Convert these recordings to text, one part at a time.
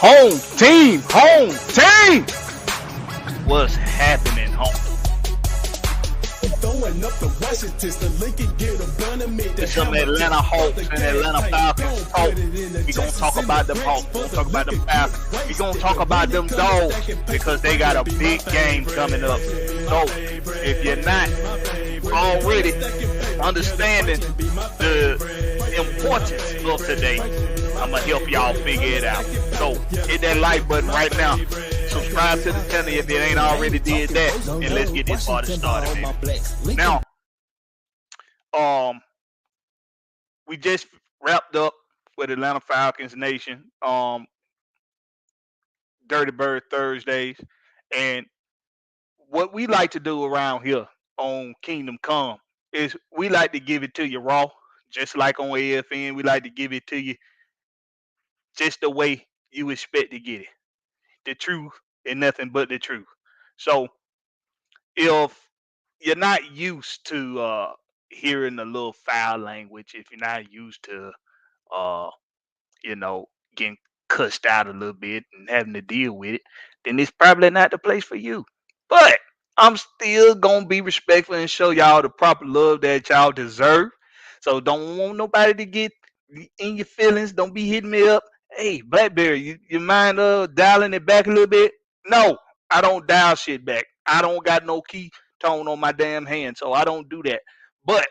Home team, home team. What's happening, home? It's some Atlanta Hawks and Atlanta Falcons talk. We gonna talk about them Hawks. We gonna talk about them Falcons. We gonna talk about them Dogs because they got a big game coming up. So if you're not already understanding the importance of today, I'm gonna help y'all figure it out. So hit that like button right now. Subscribe to the channel if you ain't already did that, and let's get this party started, baby. Now, we just wrapped up with Atlanta Falcons Nation, Dirty Bird Thursdays, and what we like to do around here on Kingdom Come is we like to give it to you raw, just like on AFN. We like to give it to you just the way you expect to get it. The truth and nothing but the truth. So if you're not used to hearing the little foul language, if you're not used to uh getting cussed out a little bit and having to deal with it, then it's probably not the place for you. But I'm still gonna be respectful and show y'all the proper love that y'all deserve. So don't want nobody to get in your feelings. Don't be hitting me up. Hey, Blackberry, you mind dialing it back a little bit? No, I don't dial shit back. I don't got no key tone on my damn hand, so I don't do that. But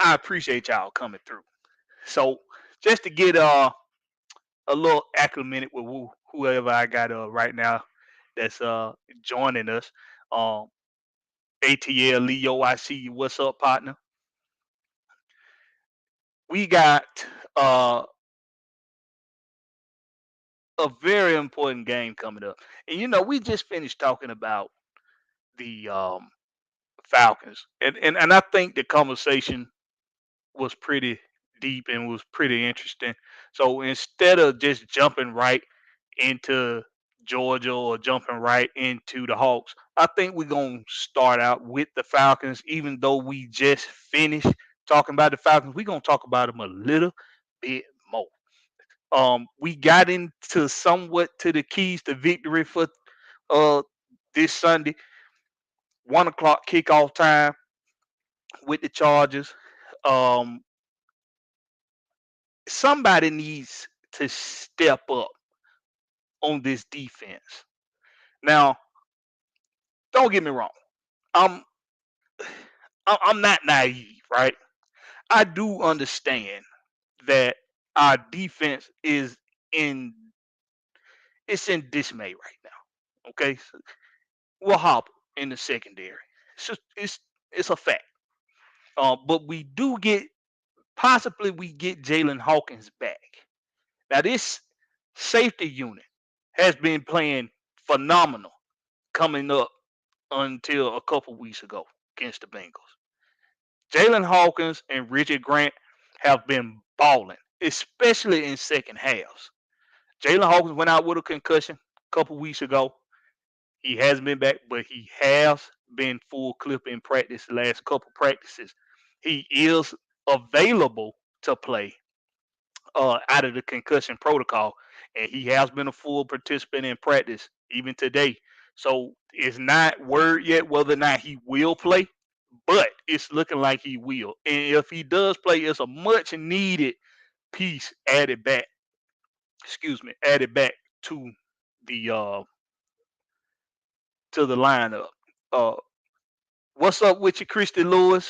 I appreciate y'all coming through. So just to get a little acclimated with whoever I got right now that's joining us. ATL Leo, I see you. What's up, partner? We got a very important game coming up. And we just finished talking about the Falcons. And I think the conversation was pretty deep and was pretty interesting. So instead of just jumping right into Georgia or jumping right into the Hawks, I think we're gonna start out with the Falcons, even though we just finished talking about the Falcons. We're gonna talk about them a little bit more. We got into somewhat to the keys to victory for this Sunday, 1 o'clock kickoff time with the Chargers. Um, Somebody needs to step up on this defense. Now, don't get me wrong. I'm I'm not naive, right? I do understand that our defense is in in dismay right now. Okay, so we're hobbled in the secondary. It's a fact. But we do get possibly we get Jalen Hawkins back. Now this safety unit has been playing phenomenal coming up until a couple weeks ago against the Bengals. Jalen Hawkins and Richard Grant have been balling, especially in second halves. Jalen Hawkins went out with a concussion a couple weeks ago. He hasn't been back, but he has been full clip in practice the last couple practices. He is available to play out of the concussion protocol, and he has been a full participant in practice even today. So it's not word yet whether or not he will play, but it's looking like he will. And if he does play, it's a much needed piece added back. Excuse me, added back to the uh the lineup. Uh, what's up with you, Christy Lewis?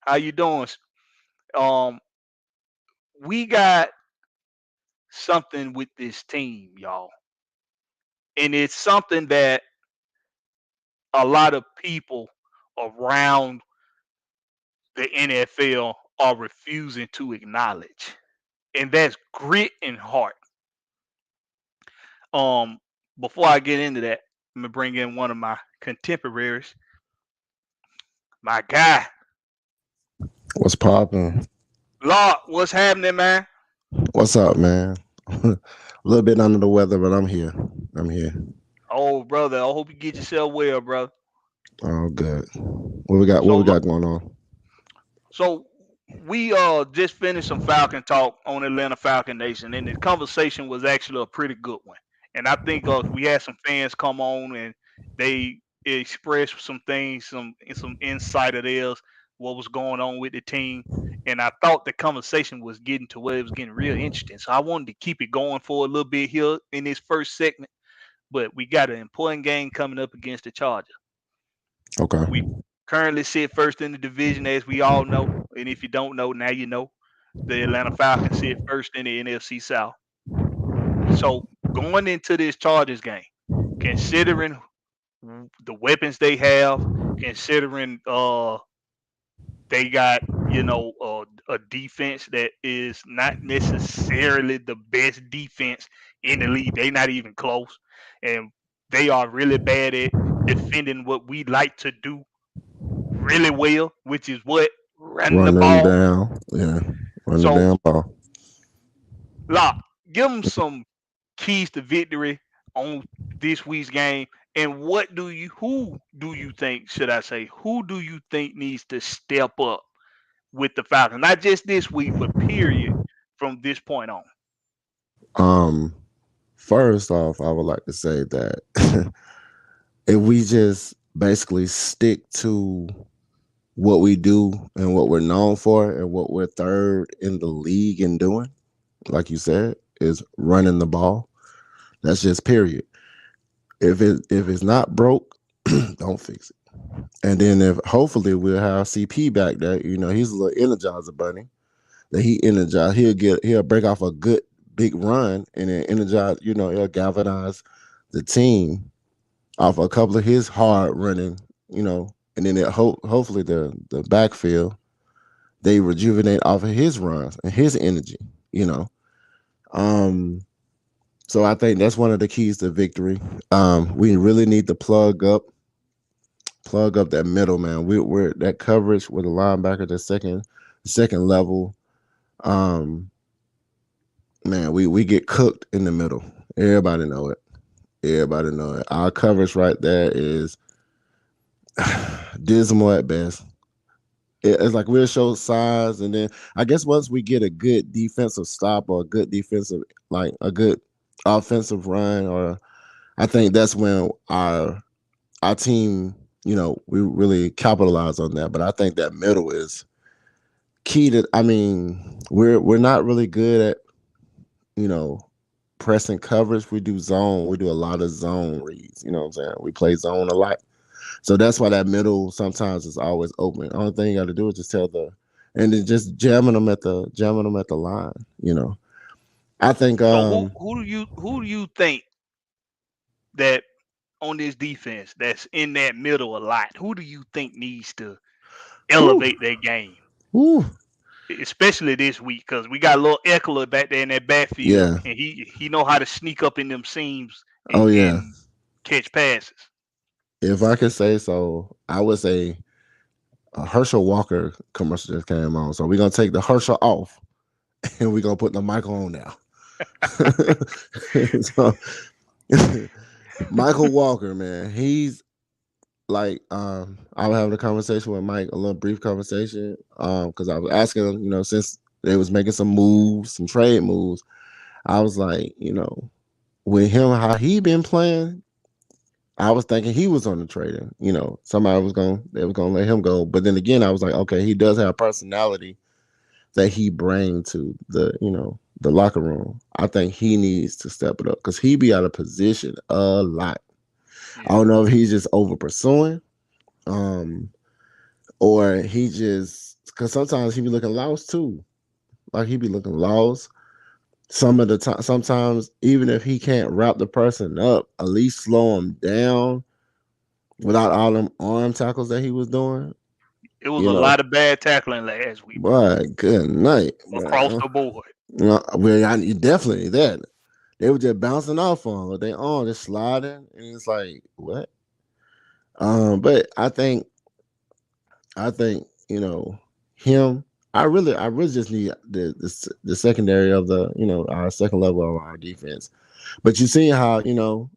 How you doing? Um, we got something with this team, y'all, and it's something that a lot of people around the NFL are refusing to acknowledge, and that's grit and heart. Um, Before I get into that, I'm gonna bring in one of my contemporaries, my guy, What's poppin'? Lord. What's happening, man? What's up, man? A little bit under the weather, but I'm here. I'm here. Oh, brother, I hope you get yourself well, brother. All good. What we got? What So, we got going on? so we just finished some Falcon talk on Atlanta Falcon Nation, and the conversation was actually a pretty good one. And I think we had some fans come on and they expressed some things, some insight of theirs, what was going on with the team. And I thought the conversation was getting to where it was getting real interesting. So I wanted to keep it going for a little bit here in this first segment. But we got an important game coming up against the Chargers. Okay. We currently sit first in the division, as we all know. And if you don't know, now you know. The Atlanta Falcons sit first in the NFC South. So going into this Chargers game, considering the weapons they have, considering they got a defense that is not necessarily the best defense in the league. They not even close, and they are really bad at defending what we like to do really well, which is what running the Running ball. down. Yeah. Run the So, damn ball. Lock, give them some keys to victory on this week's game. And who do you think, should I say, who do you think needs to step up with the Falcons? Not just this week, but period from this point on. Um, First off, I would like to say that if we just basically stick to what we do and what we're known for and what we're third in the league in doing, like you said, is running the ball. That's just period. If it's not broke, don't fix it. And then if hopefully we'll have CP back there, he's a little energizer bunny. That he energize, he'll break off a good big run and then energize, he'll galvanize the team off a couple of his hard running, and then hopefully the backfield they rejuvenate off of his runs and his energy, you know. Um, so I think that's one of the keys to victory. We really need to plug up that middle, man. We're that coverage with a linebacker, the second level. Um, Man, we get cooked in the middle. Everybody know it. Everybody know it. Our coverage right there is dismal at best. It's like we'll show size, and then I guess once we get a good defensive stop or a good defensive, like a good offensive run, or I think that's when our team, we really capitalize on that. But I think that middle is key to. I mean, we're not really good at you know, pressing coverage. We do zone. We do a lot of zone reads. You know what I'm saying? We play zone a lot. So that's why that middle sometimes is always open. Only thing you got to do is just and then just jamming them at the line. I think So who do you think that on this defense that's in that middle a lot? Who do you think needs to whew, elevate their game, whew, especially this week? Because we got a little Eckler back there in that backfield, yeah, and he know how to sneak up in them seams oh and, yeah. and catch passes. If I could say so, I would say a Herschel Walker commercial just came on. So we're gonna take the Herschel off and we're gonna put the Michael on now. So Michael Walker, man, he's like I was having a conversation with Mike, a little brief conversation, because I was asking him, since they was making some moves, some trade moves, I was like, with him how he been playing, I was thinking he was on the trading. They was gonna let him go. But then again, I was like, okay, he does have a personality that he brings to the locker room. I think he needs to step it up because he be out of position a lot. I Yeah. don't know if he's just over pursuing, or he just because sometimes he be looking lost too. Like he be looking lost. Some of the time, sometimes even if he can't wrap the person up, at least slow him down without all them arm tackles that he was doing. It was You a know, lot of bad tackling last week, bro, but good night, across man. the board. Well, I definitely that. They were just bouncing off on with their arm, just sliding, and it's like what? But I think him. I really just need the secondary of our second level of our defense. But you see how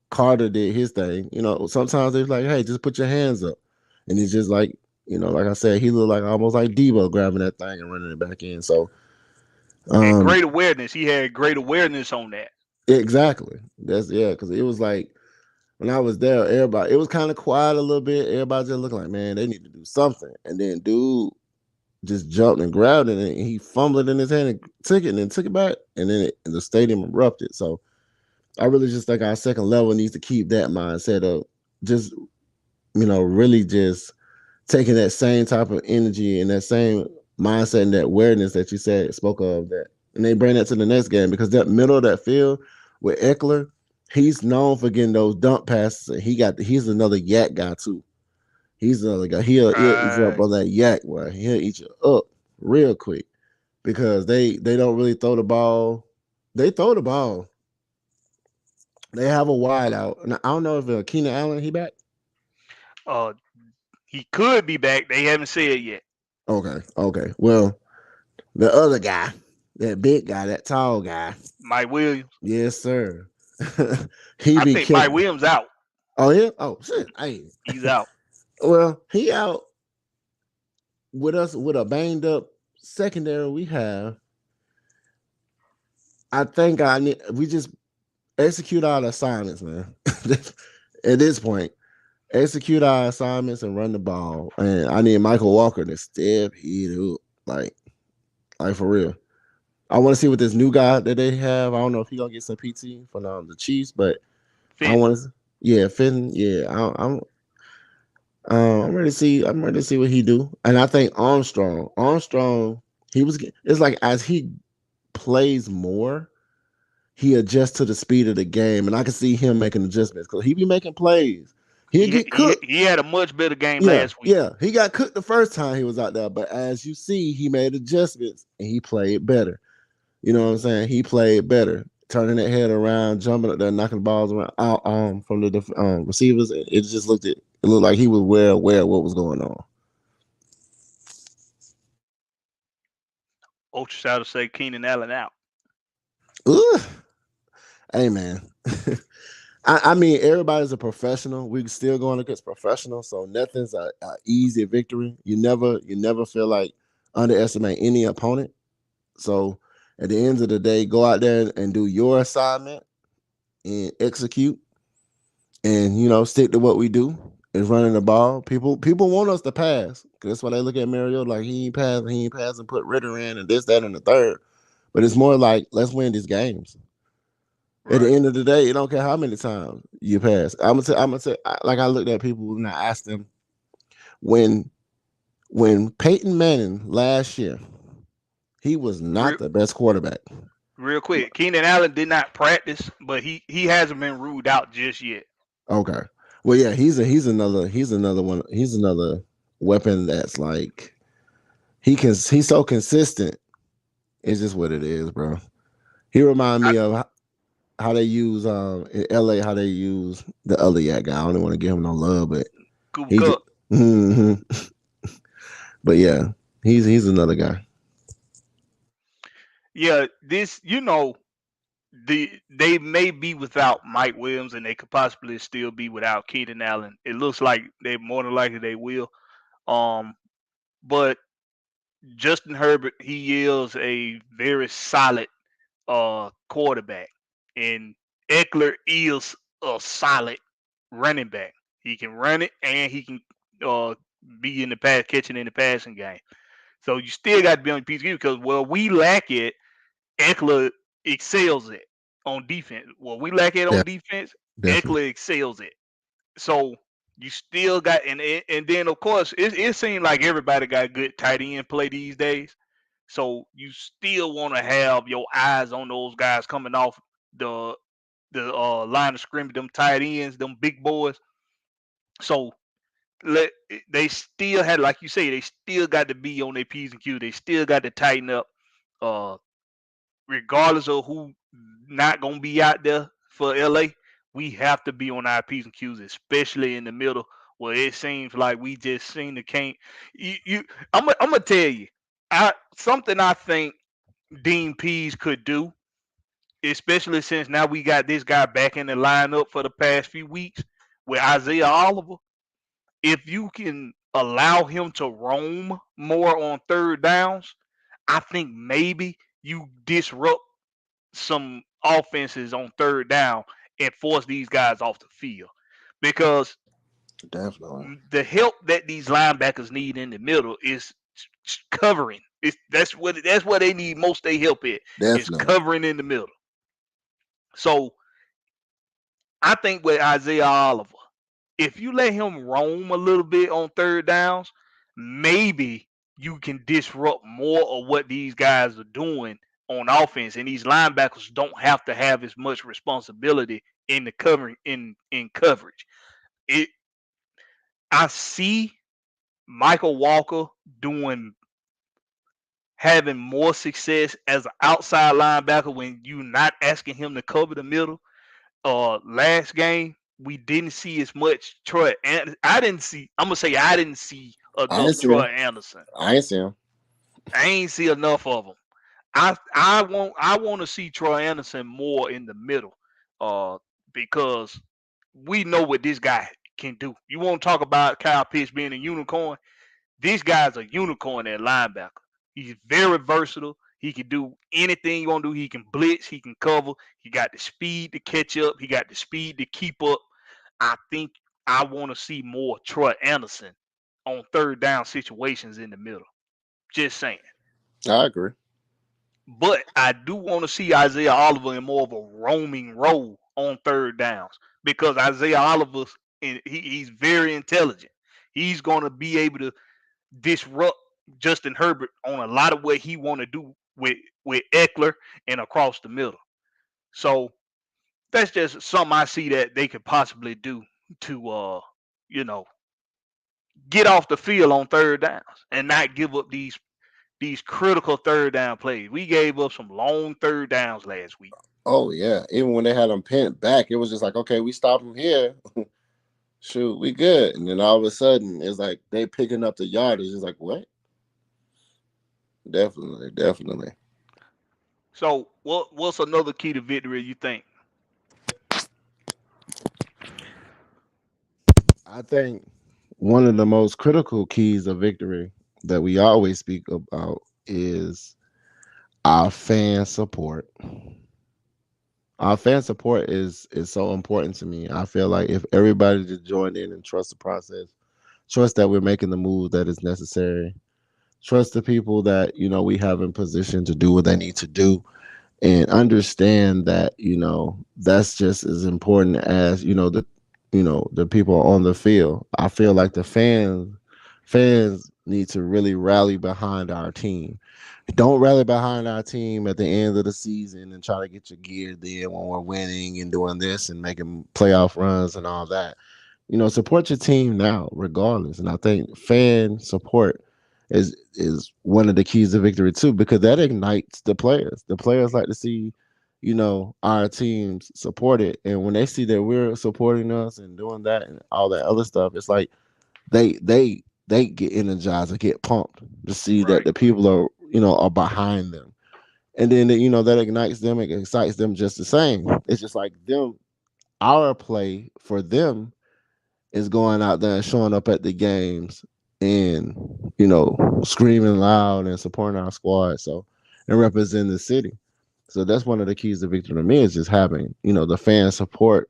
Carter did his thing. Sometimes they're like, hey, just put your hands up, and he's just like Like I said, he looked like almost like Debo grabbing that thing and running it back in. So, And um, great awareness. He had great awareness on that. exactly. That's yeah, because it was like when I was there, everybody it was kind of quiet a little bit. Everybody just looking like, man, they need to do something. And then dude just jumped and grabbed it, and he fumbled it in his hand and took it, and then took it back, and then the stadium erupted. So I really just think our second level needs to keep that mindset of just really just taking that same type of energy and that same mindset and that awareness that you said spoke of that, and they bring that to the next game because that middle of that field with Eckler, he's known for getting those dump passes, and he's another yak guy too. He's another guy. He'll eat you up Right. on that yak, boy. He'll eat you up real quick because they don't really throw the ball. They throw the ball. They have a wide out, and I don't know if Keenan Allen he back. Uh, he could be back. They haven't said yet. Okay. Well, the other guy, that big guy, that tall guy, Mike Williams. yes sir. He I be think Mike killing. Williams out. Oh yeah. Oh shit. Hey. He's out. Well, he out with us with a banged up secondary. We have. I think I need. We just execute our assignments, man. At this point, execute our assignments and run the ball. And I need Michael Walker to step it up, like for real. I want to see what this new guy that they have. I don't know if he gonna get some PT from the Chiefs, but I Fenton. want to. Yeah, Finn. Yeah, I'm ready to see. I'm ready to see what he do. And I think Armstrong. Armstrong. He was. It's like as he plays more, he adjusts to the speed of the game, and I can see him making adjustments because he be making plays. He'll He get he cooked. he had a much better game Yeah, last week. yeah. He got cooked the first time he was out there, but as you see, he made adjustments and he played better. You know what I'm saying? He played better, turning that head around, jumping up there, knocking balls around out from the receivers. It just looked like he was well aware of what was going on. Ultrasound say Keenan Allen out. Ugh. Hey man. I mean, everybody's a professional. We're still going against professionals, so nothing's a easy victory. You never feel like underestimate any opponent. So at the end of the day, go out there and do your assignment and execute, and stick to what we do is running the ball. People want us to pass. That's why they look at Mario like he ain't pass and put Ritter in and this, that, and the third. But it's more like let's win these games. At the Right. end of the day, it don't care how many times you pass. I'm gonna say, like I looked at people and I asked them when Peyton Manning last year, he was not Real, the best quarterback. real quick. Keenan Allen did not practice, but he hasn't been ruled out just yet. Okay, well, yeah, he's another one. He's another weapon that's like he's so consistent. It's just what it is, bro. He remind I, me of how they use in LA, how they use the other guy. I don't even want to give him no love, but Cooper he just. Cup. Mhm. But yeah, he's another guy. Yeah, this they may be without Mike Williams and they could possibly still be without Keenan Allen. It looks like they more than likely they will. Um, but Justin Herbert he is a very solid quarterback, and Eckler is a solid running back. He can run it and he can uh be in the pass catching in the passing game. So you still got to be on your piece because we lack it, Eckler excels it on defense. We lack it Yeah, on defense, definitely. Eckler excels it. So you still got and then of course it seems like everybody got good tight end play these days. So you still want to have your eyes on those guys coming off the the line of scrimmage, them tight ends, them big boys. So let they still had, like you say, they still got to be on their P's and Q's. They still got to tighten up, uh, regardless of who not gonna be out there for LA. We have to be on our P's and Q's, especially in the middle where it seems like we just seem to can't. You I'm gonna tell you, something I think Dean Pease could do, especially since now we got this guy back in the lineup for the past few weeks with Isaiah Oliver. If you can allow him to roam more on third downs, I think maybe you disrupt some offenses on third down and force these guys off the field. Because Definitely. the help that these linebackers need in the middle is covering. That's what they need most they help at is Definitely. covering in the middle. So I think with Isaiah Oliver, if you let him roam a little bit on third downs, maybe you can disrupt more of what these guys are doing on offense, and these linebackers don't have to have as much responsibility in the covering in coverage. It I see Michael Walker doing having more success as an outside linebacker when you're not asking him to cover the middle. Last game we didn't see as much Troy, and I didn't see. I'm gonna say I didn't see I ain't enough see Troy him. Anderson. I ain't see him. I ain't see enough of him. I want to see Troy Anderson more in the middle, uh, because we know what this guy can do. You want to talk about Kyle Pitts being a unicorn? This guy's a unicorn at linebacker. He's very versatile. He can do anything you want to do. He can blitz. He can cover. He got the speed to catch up. He got the speed to keep up. I think I want to see more Troy Anderson on third down situations in the middle. Just saying. I agree. But I do want to see Isaiah Oliver in more of a roaming role on third downs because Isaiah Oliver, he's very intelligent. He's going to be able to disrupt Justin Herbert on a lot of what he want to do with Eckler and across the middle. So that's just something I see that they could possibly do to you know get off the field on third downs and not give up these critical third down plays. We gave up some long third downs last week. Oh yeah. Even when they had him pinned back, it was just like, okay, we stop him here. Shoot, we good. And then all of a sudden, it's like they picking up the yardage. It's like what? Definitely, definitely. So what's another key to victory you think? I think one of the most critical keys of victory that we always speak about is our fan support. Our fan support is so important to me. I feel like if everybody just joined in and trust the process, trust that we're making the move that is necessary, trust the people that we have in position to do what they need to do, and understand that that's just as important as the people on the field. I feel like the fans need to really rally behind our team. Don't rally behind our team at the end of the season and try to get your gear there when we're winning and doing this and making playoff runs and all that. Support your team now, regardless. And I think fan support is one of the keys to victory too, because that ignites the players. The players like to see, our teams supported, and when they see that we're supporting us and doing that and all that other stuff, it's like they get energized or get pumped to see that Right. the people are behind them, and then that ignites them. It excites them just the same. It's just like them. Our play for them is going out there and showing up at the games and screaming loud and supporting our squad. So and representing the city. So that's one of the keys to victory to me is just having the fan support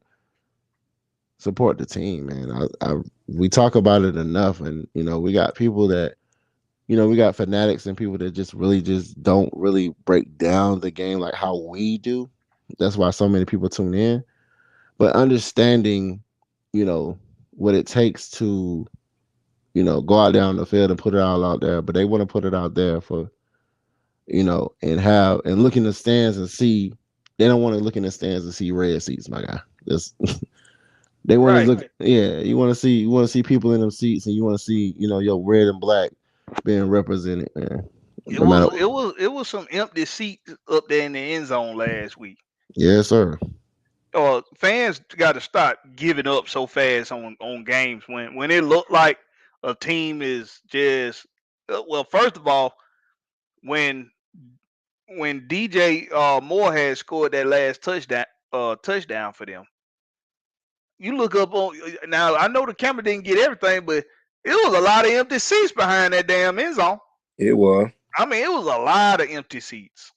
the team, man. We talk about it enough, and we got people that we got fanatics and people that just really just don't really break down the game like how we do. That's why so many people tune in. But understanding, you know, what it takes to, go out there on the field and put it all out there, but they want to put it out there for, and have and look in the stands and see. They don't want to look in the stands and see red seats, my guy. This they want to Right. look. Yeah, you want to see people in them seats, and you want to see, your red and black being represented, man. It No matter. was it was it was some empty seats up there in the end zone last week. Yes, sir. Fans got to start giving up so fast on games when it looked like a team is just well. First of all, when DJ Moore had scored that last touchdown for them, you look up on now. I know the camera didn't get everything, but It was a lot of empty seats behind that damn end zone. It was. I mean, it was a lot of empty seats.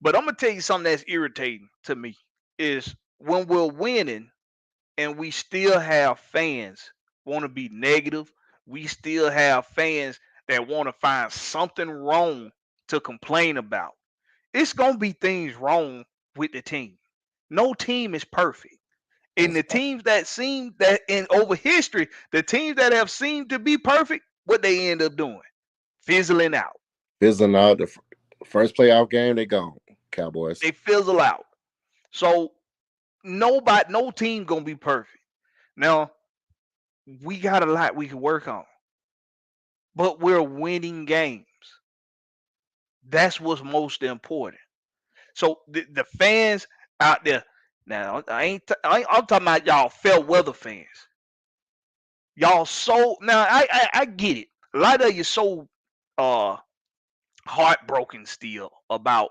But I'm gonna tell you something that's irritating to me is when we're winning and we still have fans want to be negative. We still have fans that want to find something wrong to complain about. It's gonna be things wrong with the team. No team is perfect. And the teams that seem that in over history, the teams that have seemed to be perfect, what they end up doing? Fizzling out. Fizzling out. The first playoff game, they gone. Cowboys. They fizzle out. So no team gonna be perfect. Now, we got a lot we can work on. But we're winning games. That's what's most important. So the fans out there, now I'm talking about y'all fair weather fans. Y'all so now I get it. A lot of you so heartbroken still about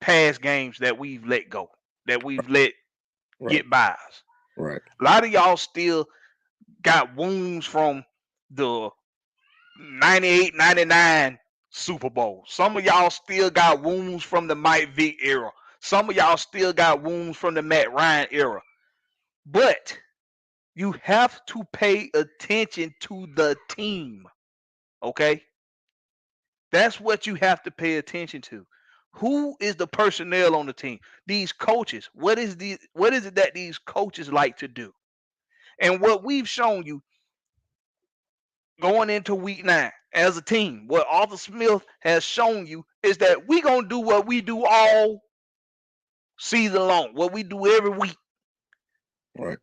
past games that we've let go, that we've let get by us. Right. A lot of y'all still got wounds from the 98, 99 Super Bowl. Some of y'all still got wounds from the Mike Vick era. Some of y'all still got wounds from the Matt Ryan era. But you have to pay attention to the team. Okay? That's what you have to pay attention to. Who is the personnel on the team? These coaches. What is it that these coaches like to do? And what we've shown you going into week 9 as a team, what Arthur Smith has shown you is that we're going to do what we do all season long, what we do every week. Right.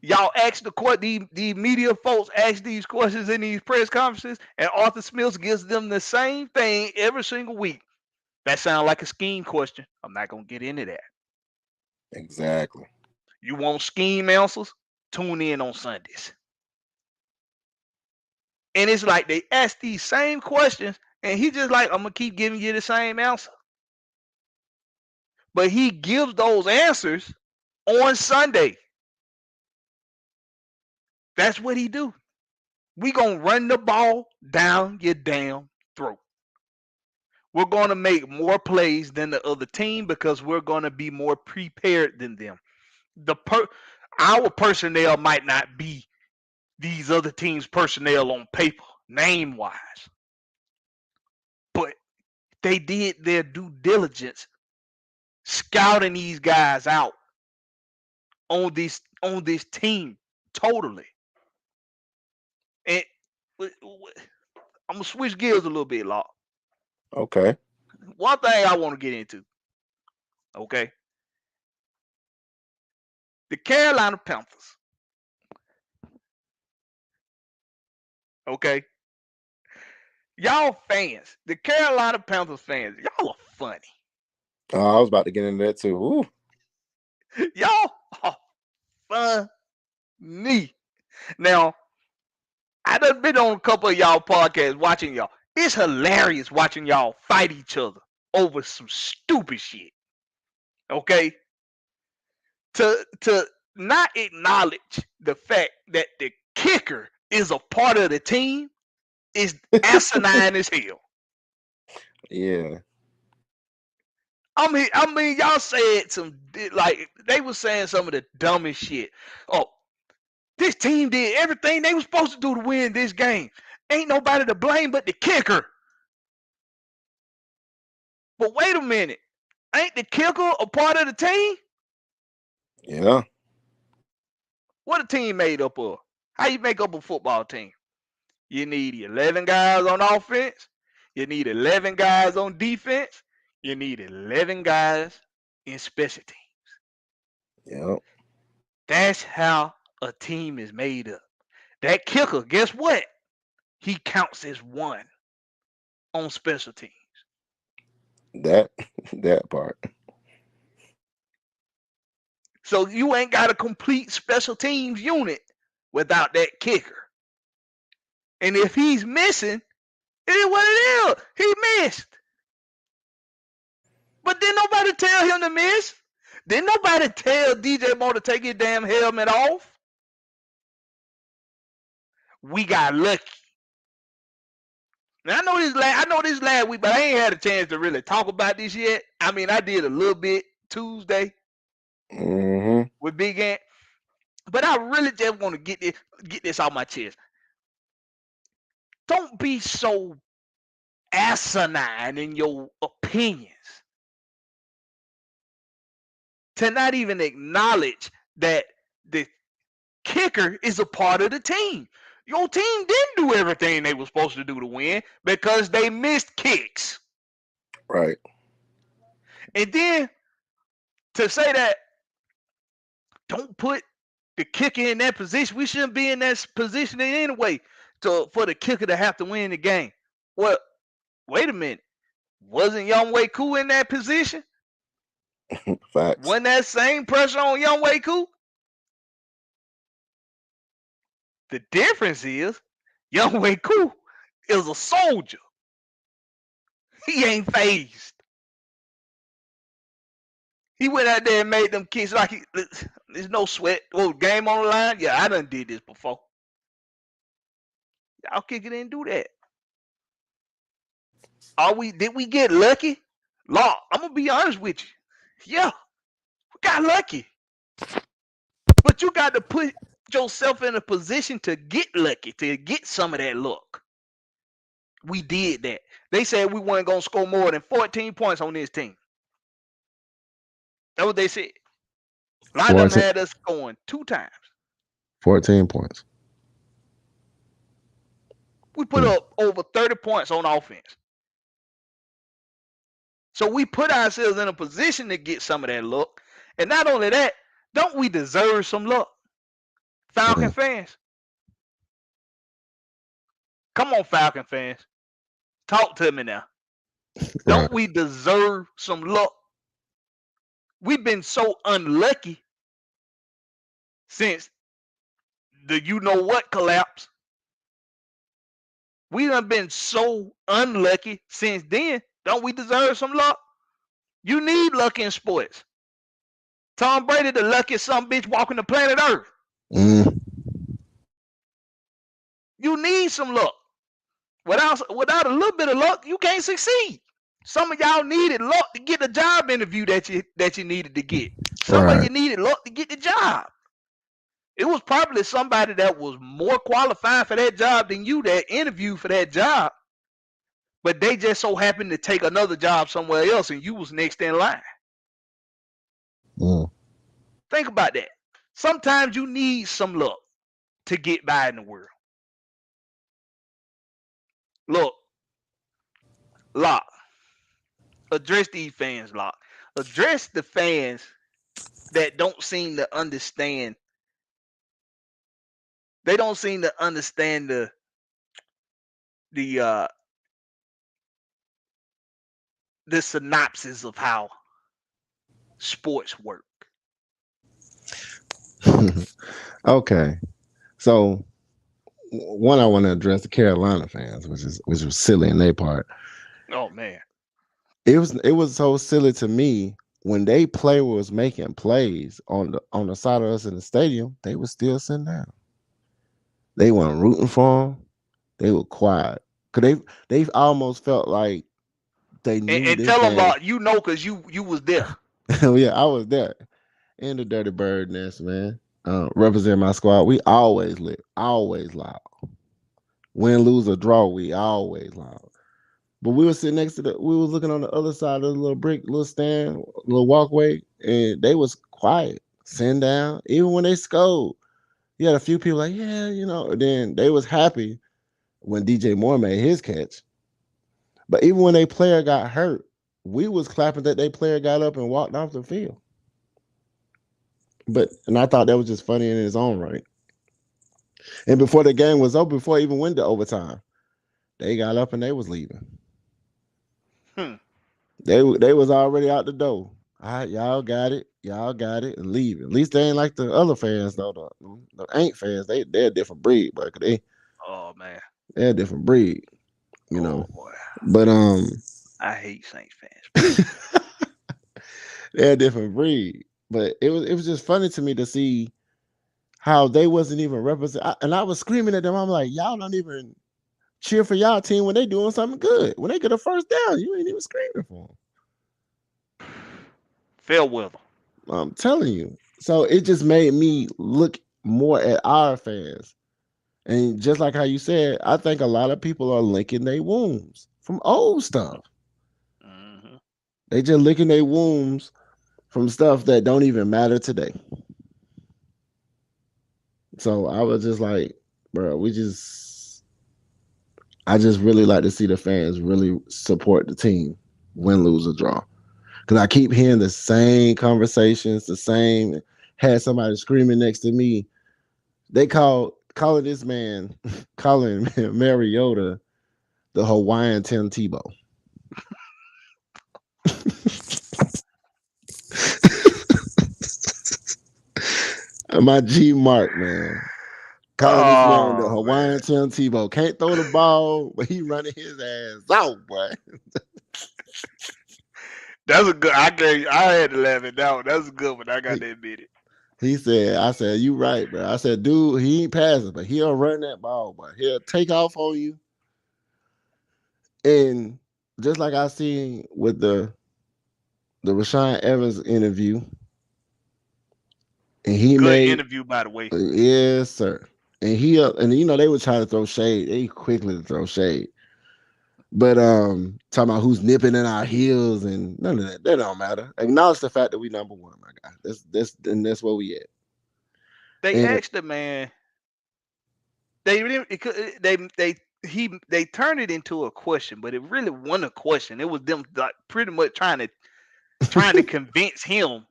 Y'all ask the media folks ask these questions in these press conferences, and Arthur Smith gives them the same thing every single week. That sounds like a scheme question. I'm not going to get into that. Exactly. You want scheme answers? Tune in on Sundays. And it's like they ask these same questions, and he just like, I'm going to keep giving you the same answer. But he gives those answers on Sunday. That's what he do. We going to run the ball down your damn throat. We're going to make more plays than the other team because we're going to be more prepared than them. Our personnel might not be these other teams' personnel on paper, name-wise. But they did their due diligence scouting these guys out on this team totally. And I'm going to switch gears a little bit, Law. Okay. One thing I want to get into. Okay. The Carolina Panthers. Okay. Y'all fans, the Carolina Panthers fans, y'all are funny. I was about to get into that too. Ooh. Y'all are funny. Now, I done been on a couple of y'all podcasts watching y'all. It's hilarious watching y'all fight each other over some stupid shit. Okay? To not acknowledge the fact that the kicker is a part of the team is asinine as hell. Yeah. I mean, y'all said some like they were saying some of the dumbest shit. Oh, this team did everything they were supposed to do to win this game. Ain't nobody to blame but the kicker. But wait a minute, ain't the kicker a part of the team? Yeah. What a team made up of? How you make up a football team? You need 11 guys on offense. You need 11 guys on defense. You need 11 guys in special teams. Yep. That's how a team is made up. That kicker, guess what? He counts as one on special teams. That part. So you ain't got a complete special teams unit without that kicker. And if he's missing, it is what it is. He missed. But didn't nobody tell him to miss? Didn't nobody tell DJ Moore to take his damn helmet off? We got lucky. Now I know this last week, but I ain't had a chance to really talk about this yet. I mean, I did a little bit Tuesday with Big Ant, but I really just want to get this off my chest. Don't be so asinine in your opinions to not even acknowledge that the kicker is a part of the team. Your team didn't do everything they were supposed to do to win because they missed kicks. Right. And then to say that don't put the kicker in that position, we shouldn't be in that position anyway for the kicker to have to win the game. Well, wait a minute. Wasn't Younghoe Koo in that position? Facts. Wasn't that same pressure on Younghoe Koo? The difference is Younghoe Koo is a soldier. He ain't phased. He went out there and made them kicks like there's no sweat. Oh, game on the line? Yeah, I done did this before. Y'all kicker didn't do that. Did we get lucky? Law, I'm gonna be honest with you. Yeah, we got lucky. But you got to put yourself in a position to get lucky, to get some of that luck. We did that. They said we weren't gonna score more than 14 points on this team. That's what they said. A lot of them had us scoring 2 times. 14 points. We put up over 30 points on offense. So we put ourselves in a position to get some of that luck. And not only that, don't we deserve some luck? Falcon fans. Come on, Falcon fans. Talk to me now. Don't we deserve some luck? We've been so unlucky since the you-know-what collapse. We done been so unlucky since then. Don't we deserve some luck? You need luck in sports. Tom Brady, the luckiest son bitch walking the planet Earth. You need some luck. Without a little bit of luck, you can't succeed. Some of y'all needed luck to get the job interview that you needed to get. Some of you needed luck to get the job. It was probably somebody that was more qualified for that job than you that interviewed for that job. But they just so happened to take another job somewhere else and you was next in line. Think about that. Sometimes you need some luck to get by in the world. Look, Locke, address these fans, Locke. Address the fans that don't seem to understand. They don't seem to understand the synopsis of how sports work. Okay, so one, I want to address the Carolina fans, which was silly in their part. Oh man, it was so silly to me when they player was making plays on the side of us in the stadium. They were still sitting down. They weren't rooting for them. They were quiet because they almost felt like they knew. And tell them, Locke, you know, because you was there. Yeah, I was there in the Dirty Bird nest, man. Represent my squad. We always lit, always loud. Win, lose, or draw, we always loud. But we were sitting next to we was looking on the other side of the little stand, little walkway, and they was quiet, sitting down. Even when they scored, you had a few people like, yeah, you know. Then they was happy when DJ Moore made his catch. But even when their player got hurt, we was clapping that their player got up and walked off the field. And I thought that was just funny in its own right. And before the game was over, before it even went to overtime, they got up and they was leaving. They was already out the door. All right, y'all got it, and leaving. At least they ain't like the other fans though. The Ain't fans, they're a different breed, but oh man, they're a different breed, you know. Boy. But I hate Saints fans. They're a different breed. But it was just funny to me to see how they wasn't even represent, and I was screaming at them. I'm like, y'all don't even cheer for y'all team when they doing something good. When they get a first down, you ain't even screaming for Fair weather. them. I'm telling you. So it just made me look more at our fans. And just like how you said, I think a lot of people are licking their wounds from old stuff. Mm-hmm. They just licking their wounds from stuff that don't even matter today. So I was just like, bro, I just really like to see the fans really support the team, win, lose, or draw. Because I keep hearing the same conversations, the same. Had somebody screaming next to me. They calling this man, calling Mariota the Hawaiian Tim Tebow. My G Mark, man. Calling this man the Oh man, Hawaiian Tim Tebow. Can't throw the ball, but he running his ass out, boy. that's a good. I had to laugh at that one. That's a good one. I got He, to admit it. he said, I said, you right, bro. I said, dude, he ain't passing, but he'll run that ball, but he'll take off on you. And just like I seen with the Rashawn Evans interview, and he Good made interview, by the way. yes, sir. And he and you know they were trying to throw shade. They quickly to throw shade. But talking about who's nipping in our heels and none of that. That don't matter. Acknowledge the fact that we number one, my guy. That's where we at. They And asked the man. They didn't. They turned it into a question, but it really wasn't a question. It was them like pretty much trying to convince him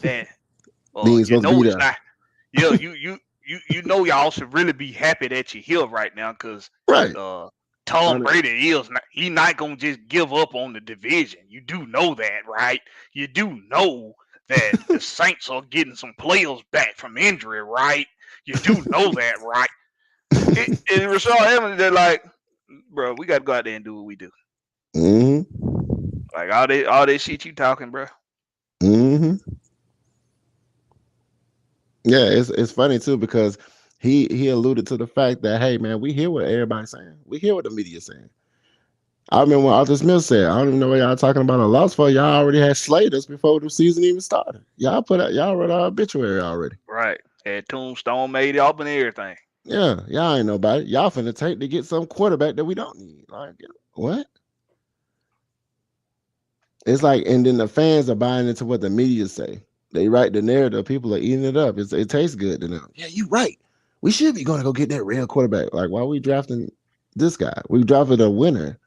that they ain't you supposed to be know it's there. not. Yeah, you know y'all should really be happy that you're here right now because Right. Tom On it. Brady is not, he not gonna just give up on the division. You do know that, right? You do know that the Saints are getting some players back from injury, right? You do know that, right? And Rashad Evans, they're like, bro, we gotta go out there and do what we do. Mm-hmm. Like all that shit you talking, bro. Mm-hmm. Yeah, it's funny too because he alluded to the fact that hey man, we hear what everybody's saying. We hear what the media's saying. I remember when Arthur Smith said, I don't even know what y'all talking about a loss for. Y'all already had slayed us before the season even started. Y'all read our obituary already. Right. Had Tombstone made it up and everything. Yeah, y'all ain't nobody. Y'all finna take to get some quarterback that we don't need. Like what? It's like, and then the fans are buying into what the media say. They write the narrative. People are eating it up. It tastes good to them. Yeah, you right. We should be going to go get that real quarterback. Like, why are we drafting this guy? We drafted a winner.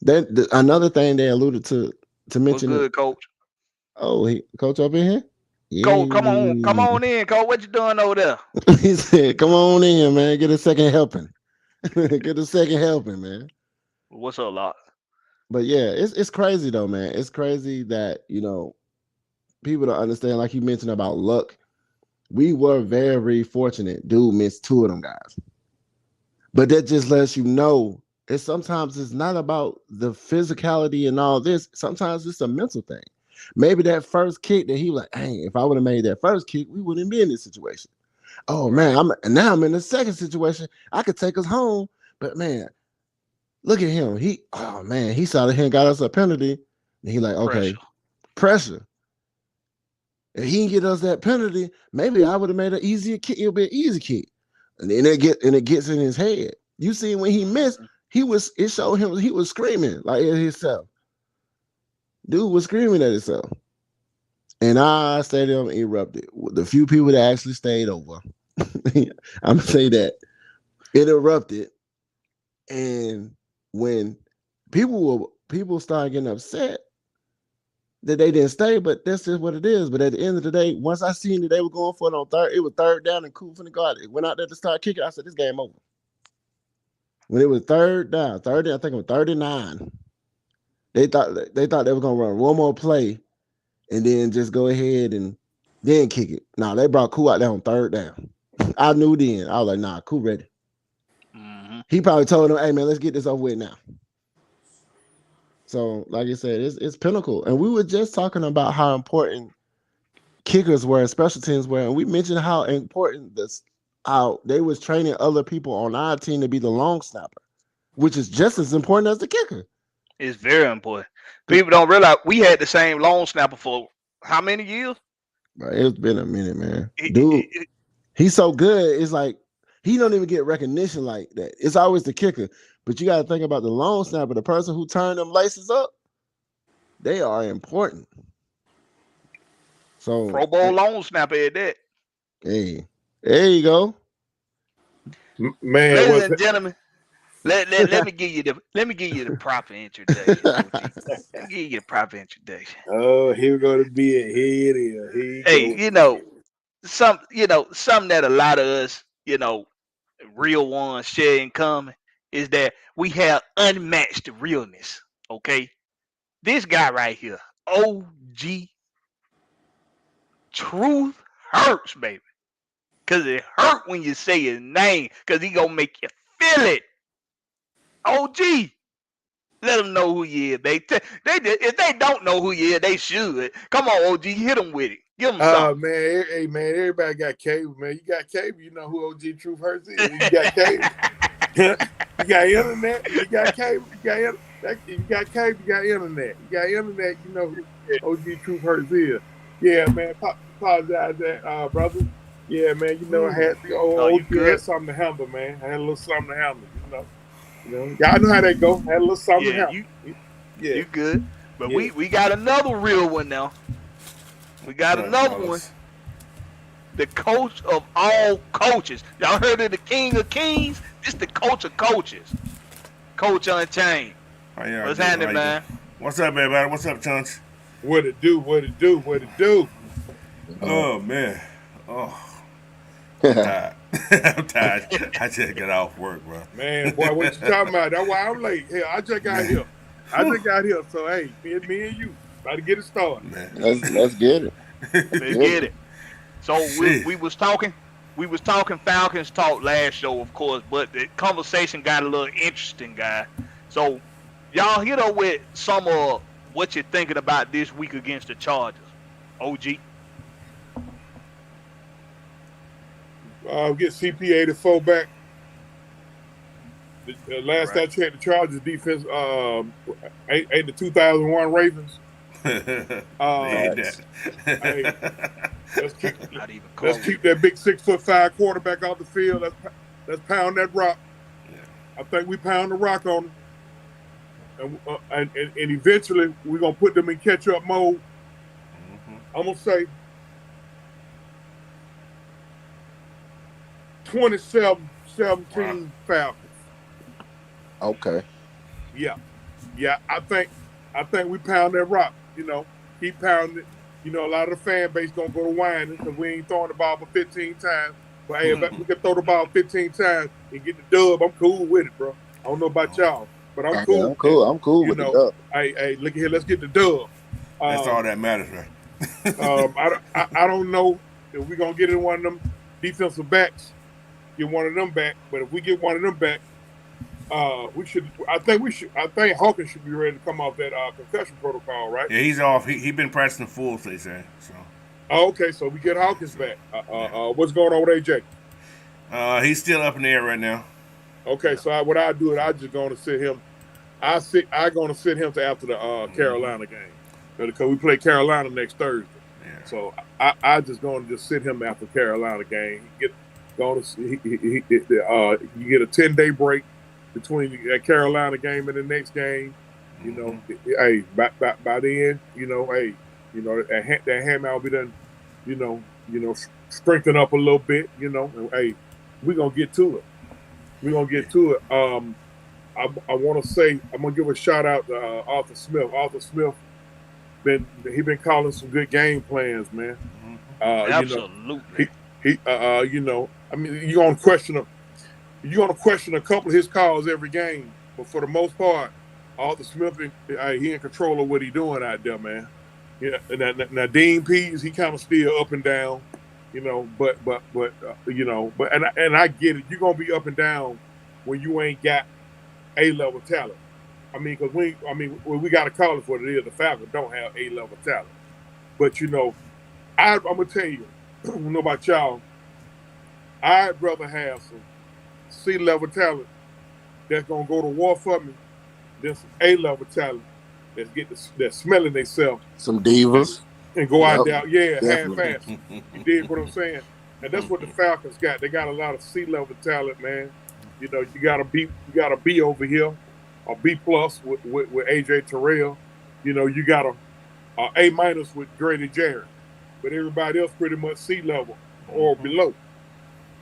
Then another thing they alluded to What's mention it. good, coach? Oh, he coach up in here. Coach, come Yeah, on in, coach. What you doing over there? he said, "Come on in, man. Get a second helping. Get a second helping, man." What's up, lot? But yeah, it's crazy though, man. It's crazy that people don't understand. Like you mentioned about luck, we were very fortunate. Dude missed two of them guys, but that just lets you know. Sometimes it's not about the physicality and all this. Sometimes it's a mental thing. Maybe that first kick that he was like, "Hey, if I would have made that first kick, we wouldn't be in this situation." Oh Right. man, I'm in the second situation. I could take us home, but man, look at him. He saw the hand got us a penalty. And he like, okay, Pressure. pressure. If he didn't get us that penalty, maybe I would have made an easier kick. It'll be an easy kick. And then it gets in his head. You see, when he missed, Mhm. it showed him he was screaming like at himself. Dude was screaming at himself. And our stadium erupted. The few people that actually stayed over. I'm gonna say that. It erupted. And when people started getting upset that they didn't stay, but that's just what it is. But at the end of the day, once I seen that they were going for it on third, it was third down and Cool finna guard it. Went out there to start kicking. I said, this game over. When it was third down, I think it was 39. They thought they were gonna run one more play and then just go ahead and then kick it. Nah, they brought Cool out there on third down. I knew then. I was like, nah, Cool ready. Mhm. He probably told them, hey man, let's get this over with now. So, like I said, it's pinnacle. And we were just talking about how important kickers were and special teams were, and we mentioned how important this, how they was training other people on our team to be the long snapper, which is just as important as the kicker. It's very important. People don't realize we had the same long snapper for how many years? But it's been a minute, man. It- it- Dude, it- he's so good. It's like he don't even get recognition like that. It's always the kicker. But you got to think about the long snapper, the person who turned them laces up. They are important. So, Pro Bowl long snapper at that. hey, there you go. Man, Ladies and gentlemen, let me give you the proper introduction. OG. Let me give you the proper introduction. oh, here we go to be it. Here it is. Here you Hey, go. Something that a lot of us, real ones share in common is that we have unmatched realness. Okay, this guy right here, OG, truth hurts, baby, cause it hurt when you say his name, cause he gonna make you feel it. OG, let them know who you is. If they don't know who you is, they should. Come on, OG, hit them with it. Give them something. Man, hey man, everybody got cable, man. You got cable, you know who OG Truth Hurts is. You got cable. You got internet, you got cable, you got cable, you got internet. You got internet, you know who OG Truth Hurts is. Yeah, man, apologize that, brother. Yeah, man, you know I had OG had something to handle, man. I had a little something to handle, you know. Y'all know how that go. Had a little something to handle. You good. But we got another real one now. We got another one. The coach of all coaches. Y'all heard of the king of kings? This the coach of coaches. Coach Unchained. What's happening, man? What's up, everybody? What's up, Chunks? What it do? Oh, man. Oh. I'm tired. I'm tired. I just got off work, bro. Man, boy, what you talking about? That's why I'm late. Hell, I just got here. So, hey, me and you, about to get it started. Let's get it. Let's get it. So we was talking Falcons talk last show, of course, but the conversation got a little interesting, guy. So y'all hit up with some of what you're thinking about this week against the Chargers. OG. Get CP84 back. The last I checked, the Chargers defense ain't the 2001 Ravens. Hey, let's keep that big 6'5" quarterback off the field. Let's pound that rock. Yeah. I think we pound the rock on them, and eventually we're gonna put them in catch-up mode. Mm-hmm. I'm gonna say 27-17 Falcons. Okay. Yeah. I think we pound that rock. Keep pounding it. A lot of the fan base gonna go to whining because we ain't throwing the ball but 15 times. But hey, if we can throw the ball 15 times and get the dub, I'm cool with it, bro. I don't know about y'all, but I'm cool. I'm cool with the dub. Hey, look at here. Let's get the dub. That's all that matters, right? I don't know if we're gonna get in one of them defensive backs. Get one of them back, but if we get one of them back, we should. I think Hawkins should be ready to come off that concussion protocol, right? Yeah, he's off. He been practicing full, they say. So. Okay, so we get Hawkins back. What's going on with AJ? He's still up in the air right now. Okay, so what I do is I just going to sit him. I going to sit him to after the Carolina game because we play Carolina next Thursday. Yeah. So I just going to just sit him after Carolina game. You get a 10-day break between that Carolina game and the next game. Hey, by then, that hammer will be done. Strengthen up a little bit. And, hey, we're gonna get to it. I want to say I'm gonna give a shout out to Arthur Smith. Arthur Smith been calling some good game plans, man. Absolutely. I mean, you're gonna question a couple of his calls every game, but for the most part, Arthur Smith, he in control of what he doing out there, man. Yeah, now Dean Pease, he kind of still up and down, but I get it. You're gonna be up and down when you ain't got A-level talent. I mean, because we got to call it what it is. The Falcons don't have A-level talent, but I'm gonna tell you, I don't know about y'all. I'd rather have some C-level talent that's gonna go to war for me than some A-level talent that's smelling themselves Some divas. and go out Yep, there, yeah, definitely. half-ass. You dig what I'm saying? And that's what the Falcons got. They got a lot of C-level talent, man. You know, you got a B over here, a B plus with AJ Terrell. You know, you got a A minus with Grady Jarrett, but everybody else pretty much C level or below.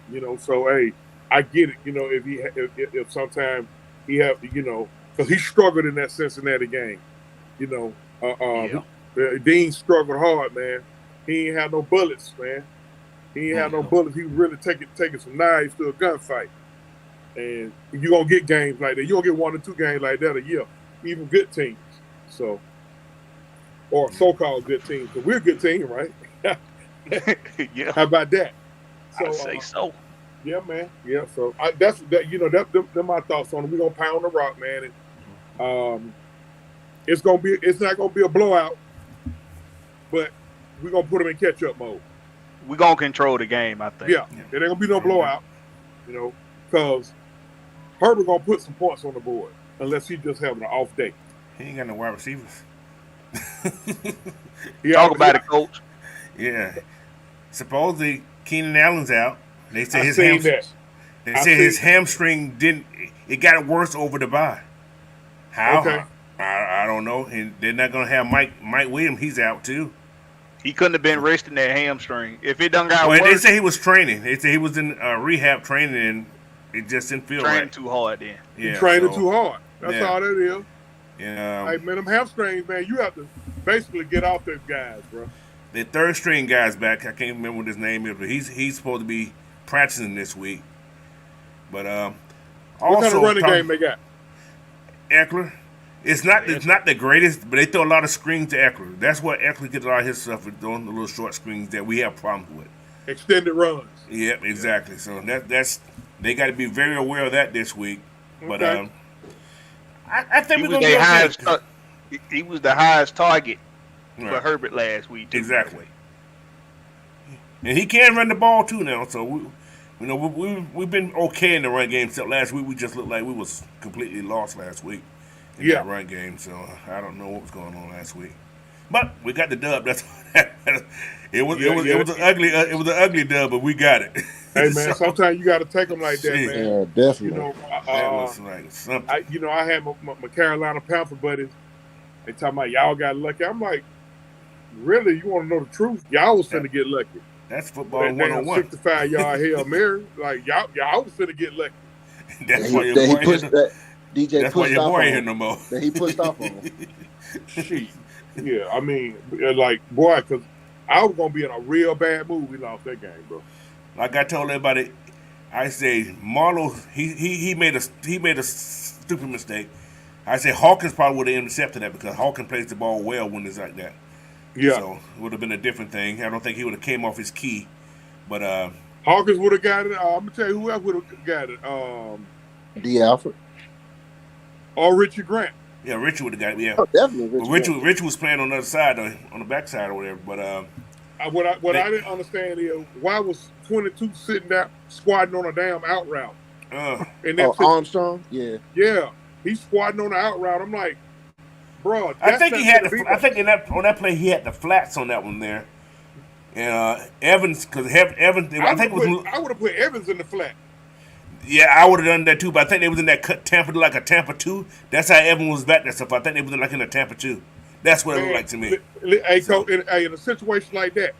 You know, so hey, I get it. You know, if sometimes he have, you know, because he struggled in that Cincinnati game. You know, Yeah. Dean struggled hard, man. He ain't had no bullets, man. He ain't had no bullets. He was really taking some knives to a gunfight. And you're gonna get games like that. You're gonna get 1 or 2 games like that a year, even good teams. So, or so-called good teams. But we're a good team, right? Yeah. How about that? I say so. Yeah, man. Yeah. So that's that. You know, that's my thoughts on it. We're gonna pound the rock, man. And it's not gonna be a blowout, but we're gonna put them in catch-up mode. We're gonna control the game, I think. Yeah. There ain't gonna be no blowout. You know, because Herbert gonna put some points on the board unless he just having an off day. He ain't got no wide receivers. Talk about it, coach. Yeah. Supposedly Keenan Allen's out. They say his hamstring didn't. It got worse over the bye. How? Okay. I don't know. And they're not gonna have Mike Williams. He's out too. He couldn't have been resting that hamstring. If it done got Well, worse, they say he was training. They say he was in rehab training, and it just didn't feel training right. too hard then. He training too hard. That's all that is. Yeah. Hey, man, them hamstrings, man, you have to basically get off those guys, bro. The third string guy's back. I can't remember what his name is, but he's supposed to be practicing this week. But what kind of running game they got? Eckler. It's not the greatest, but they throw a lot of screens to Eckler. That's what Eckler gets a lot of his stuff with, throwing the little short screens that we have problems with. Extended runs. Yep, exactly. So that's they got to be very aware of that this week. But Okay. I think we're gonna be their okay. highest. He was the highest target for Right. Herbert last week. Too, Exactly. And he can run the ball too now. So we've been okay in the run game. Except last week we just looked like we was completely lost last week in that run game. So I don't know what was going on last week. But we got the dub. That's it was an ugly dub, but we got it. Hey, man, sometimes you got to take them like that, Shit. man. Yeah, definitely. You know, that was like something. I had my Carolina Panther buddies. They talking about y'all got lucky. I'm like, really? You want to know the truth? Y'all was finna get lucky. That's football That damn 101. 65-yard Hail Mary. Like, y'all was finna get lucky. That's why your that he boy pushed ain't that DJ That's why pushed your off boy on ain't here him. no more. That he pushed off on him. Shit. Yeah, I mean, like, boy, because I was going to be in a real bad mood. We lost that game, bro. Like I told everybody, I say Marlowe he made a stupid mistake. I say Hawkins probably would have intercepted that because Hawkins plays the ball well when it's like that. Yeah. So it would have been a different thing. I don't think he would have came off his key. But Hawkins would have got it. I'm going to tell you who else would have got it. D. Alfred. Or Richie Grant. yeah, Richard would have got it. Yeah. Oh, definitely. But Richard was playing on the other side, on the back side or whatever. But What I didn't understand is why was 22 sitting there squatting on a damn out route? And that's Armstrong? Yeah. Yeah, he's squatting on the out route. I'm like, bro. I think he had. I think on that play he had the flats on that one there. And Evans, because Evans, I think it was. I would have put Evans in the flat. Yeah, I would have done that too, but I think they was in that Tampa, like a Tampa 2. That's how Evans was back there. So I think they was like in a Tampa 2. That's what it looked like to me. Hey, so, in a situation like that,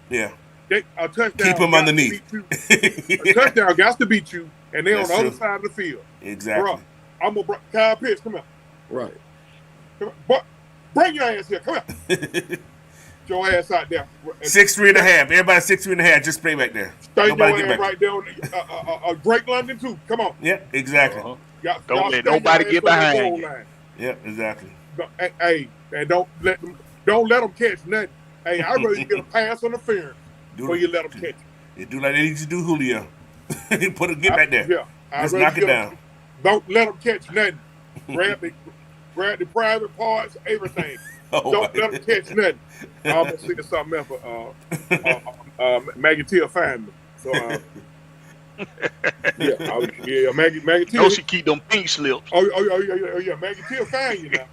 yeah, a touchdown keep him underneath. A touchdown got to beat you, and they're on That's the other true. side of the field. Exactly. Bro, I'm going to Kyle Pitts, come here. Right. Come here. Bring your ass here. Come here. Get your ass out there. 6'3.5". Everybody 6'3.5". Just play back there. Stay Nobody your get ass back. right there on Drake London, too. Come on. Yeah, exactly. Don't let nobody get behind you. Yeah, exactly. Hey, and don't let them catch nothing. Hey, I'd rather you get a pass interference before you let them catch it. They do like they used to do Julio. Get back there. Yeah. Just knock it down. Don't let them catch nothing. Grab the private parts, everything. Don't let them catch nothing. I almost said something else, but Maggie Till find me. So Maggie Till. No, she keep them pink slips. Yeah, Maggie Till find you now.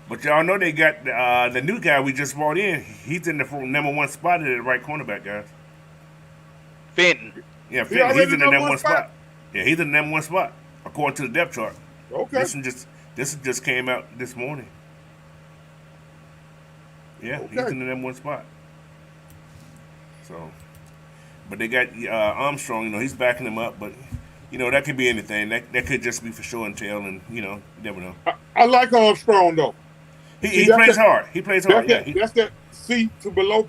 But y'all know they got the new guy we just brought in. He's in the number one spot at the right cornerback, guys. Fenton. Yeah, Fenton, he's in the number one spot. Yeah, he's in the number one spot according to the depth chart. Okay. This just came out this morning. Yeah, okay. He's in the number one spot. So, but they got Armstrong. He's backing him up, but that could be anything. That could just be for show and tell, and you never know. I like Armstrong though. He plays hard. He plays hard. That's that C to below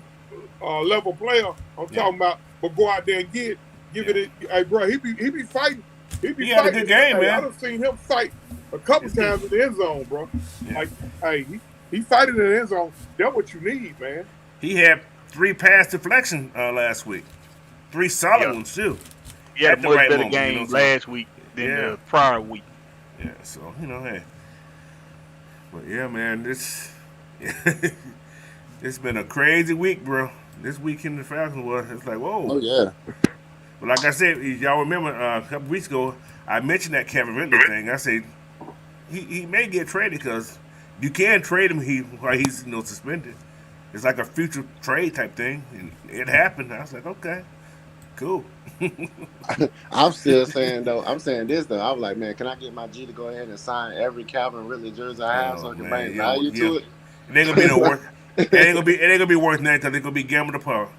level player I'm talking about. But go out there and give it. Hey, bro, he be fighting. He had a good game, man. I done seen him fight a couple times in the end zone, bro. Yeah. Like, he fighting in the end zone. That's what you need, man. He had 3 pass deflections last week. 3 solid ones too. He had a much better game last week than the prior week. Yeah, so hey. But yeah, man, it's been a crazy week, bro. This weekend the Falcons it's like, whoa. Oh yeah. But like I said, y'all remember a couple weeks ago, I mentioned that Kevin Ridley thing. I said he may get traded because you can trade him while he's suspended. It's like a future trade type thing, and it happened. I was like, okay, cool. I'm still saying though. I'm saying this though. I was like, man, can I get my G to go ahead and sign every Calvin Ridley jersey I have so I can bring value to it? It ain't gonna be no work. It ain't gonna be worth nothing because it's gonna be gamble the power.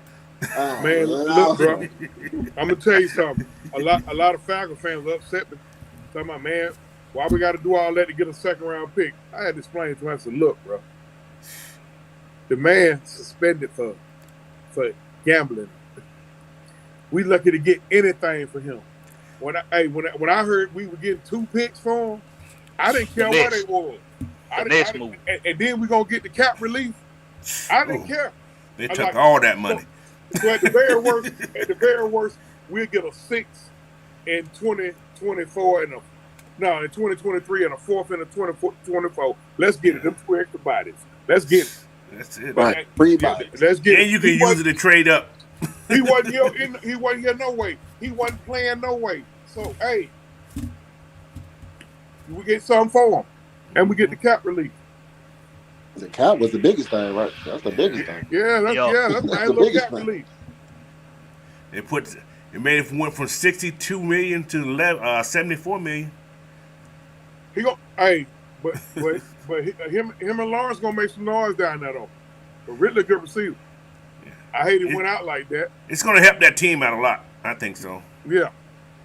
Man, look, bro. I'm gonna tell you something. A lot of Falcons fans upset me. Talking about, man, why we got to do all that to get a second round pick? I had to explain to him. I said, look, bro, the man suspended for gambling. We lucky to get anything for him. When I heard we were getting 2 picks for him, I didn't care what they was. And then we gonna get the cap relief. I didn't care. They took all that money. So at the very worst, we'll get a 6 in 2024 in 2023 and a 4th in 2024. Let's get it. Them 2 extra bodies. Let's get it. That's it. Right. Free bodies. Let's get it. And you can use it to trade up. He wasn't here no way. He wasn't playing no way. So hey, we get something for him, and we get the cap relief. The cap was the biggest thing, right? That's the biggest thing. Yeah, that's the biggest cap relief. It went from 62 million to 74 million. But him and Lawrence gonna make some noise down there though. But Ridley good receiver. Yeah. I hate it went out like that. It's gonna help that team out a lot. I think so. Yeah,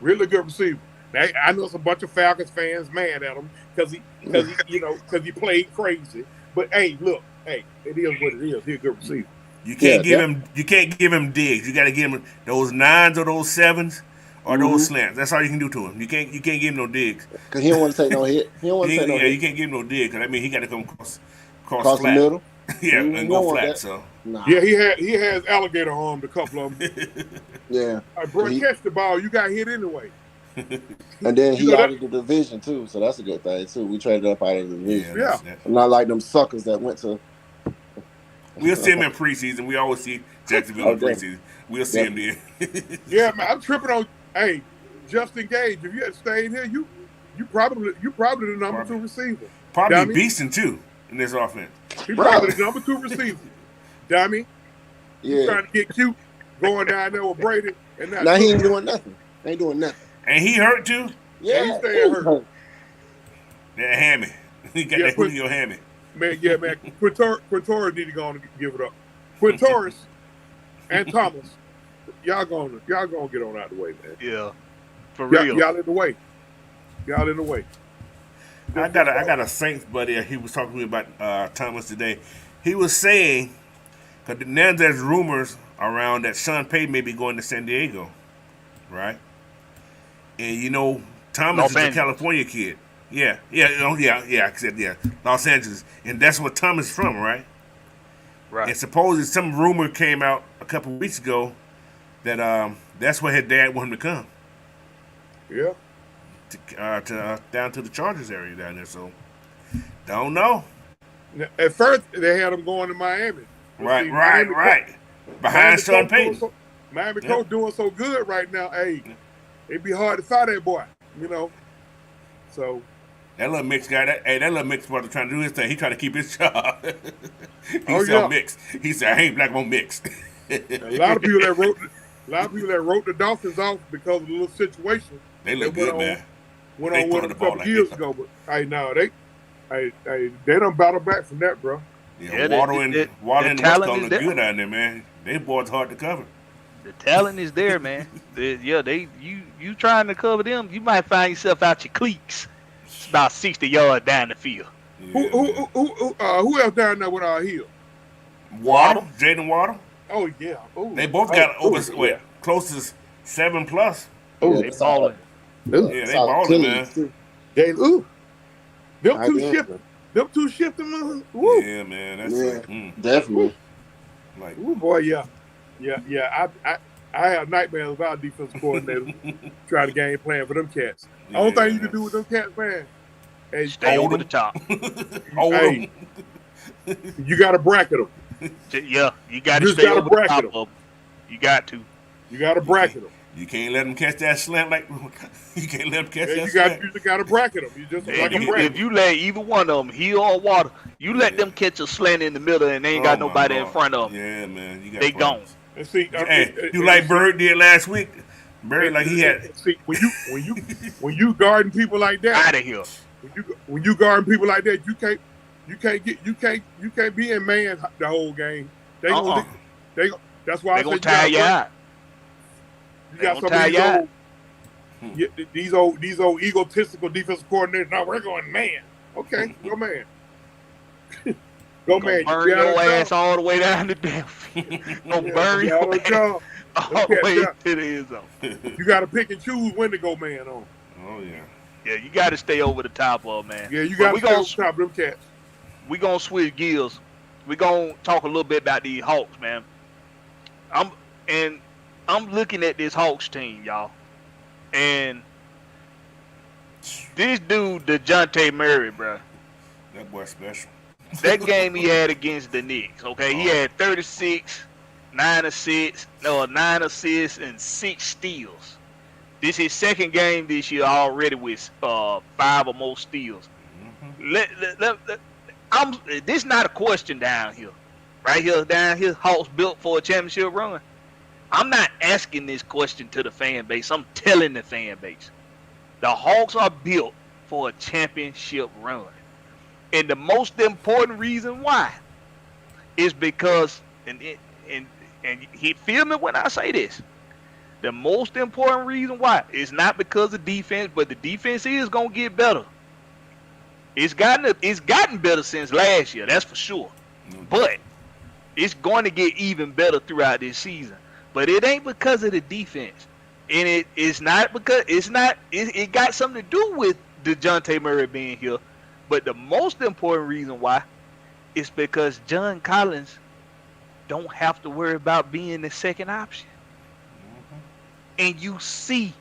Ridley good receiver. Now, I know some bunch of Falcons fans mad at him because he played crazy. But hey, look, it is what it is. He's a good receiver. You can't give him digs. You got to give him those 9s or those 7s or those slants. That's all you can do to him. You can't give him no digs. Because he don't want to take no hit. He don't want to take no hit. You can't give him no dig. Because he got to come across flat. The middle. Yeah, and go flat. That. So nah. Yeah, he has alligator armed a couple of them. Yeah, bro, catch the ball. You got hit anyway. And then he out of the division too, so that's a good thing too. We traded up out of the division. Yeah. Not like them suckers that went to. We'll see him in preseason. We always see Jacksonville in preseason. We'll see him there. Yeah, man, I'm tripping on. Hey, Justin Gage, if you had stayed here, you probably the number 2 receiver. Probably beasting too in this offense. He probably the number 2 receiver. Dummy. Yeah. Trying to get cute, going down there with Brady, and now he ain't doing nothing. Ain't doing nothing. And he hurt too? Yeah, he's staying hurt. That hammy. He got that Julio hammy. Man, Quintorris need to go on and give it up. Quintorris and Thomas, y'all gonna get on out of the way, man. Yeah, for real. Y'all in the way. Y'all in the way. I got a Saints buddy. He was talking to me about Thomas today. He was saying, because now there's rumors around that Sean Payton may be going to San Diego, right? And Thomas is a California kid. Yeah. I said Los Angeles, and that's where Thomas is from, right? Right. And supposedly some rumor came out a couple of weeks ago that that's where his dad wanted him to come. Yeah. Down to the Chargers area down there. So don't know. At first, they had him going to Miami. But Right, see, right. Behind Sean Payton. Miami coach doing so good right now. Hey, it'd be hard to fight that boy. You know. So that little mix guy, that little mix brother trying to do his thing. He trying to keep his job. He sell mix. He said, "I ain't black on mix." A lot of people that wrote the Dolphins off because of the little situation. They look good, man. Went on with them a couple years ago, but they done battled back from that, bro. Yeah, Waddle and Westcott look good out there, man. They boys hard to cover. The talent is there, man. You trying to cover them, you might find yourself out your cleats. It's about 60 yards down the field. Yeah, who else down there with our Hill? Waddle, Jaden Waddle. Oh yeah. Ooh. They both got close to 7+. Oh, they balling. Yeah, they balling, man. Them two shifting, man. Woo. Yeah, man. That's definitely. Like, ooh, boy, yeah. I have nightmares of our defensive coordinator trying to game plan for them cats. Yeah, Only thing you can do with them cats, man, is stay over the top. Hey, you got to bracket them. Yeah, you got to stay over the top of them. You got to. You got to bracket them. You can't let them catch that slant you can't let them catch that slant. You got to bracket them. You just if you let either one of them, Hill or Water, you let them catch a slant in the middle and they ain't got nobody in front of them. Yeah, man. You got they gone. And see, like Bird did last week. Bird like he had. See, when you guarding people like that, out of here. When you guarding people like that, you can't be in man the whole game. That's why they gonna tie you out. You got some of these old egotistical defensive coordinators. Now we're going man. Okay, go man. Go man. Burn your ass all the way down to death. Gonna burn your ass all the way to the end zone. You got to pick and choose when to go man on. Oh yeah. Yeah, you got to stay over the top of man. Yeah, you got to stay over the top of them cats. We gonna switch gears. We gonna talk a little bit about these Hawks, man. I'm looking at this Hawks team, y'all, and this dude, DeJounte Murray, bro. That boy special. That game he had against the Knicks, okay? He had 36, 9 assists, and 6 steals. This is his second game this year already with 5 or more steals. This not a question down here. Right here, down here, Hawks built for a championship run. I'm not asking this question to the fan base. I'm telling the fan base. The Hawks are built for a championship run. And the most important reason why is because, and he feel me when I say this, the most important reason why is not because of defense, but the defense is going to get better. It's gotten better since last year, that's for sure. But it's going to get even better throughout this season. But it ain't because of the defense. And it's not because it got something to do with DeJounte Murray being here. But the most important reason why is because John Collins don't have to worry about being the second option. And you see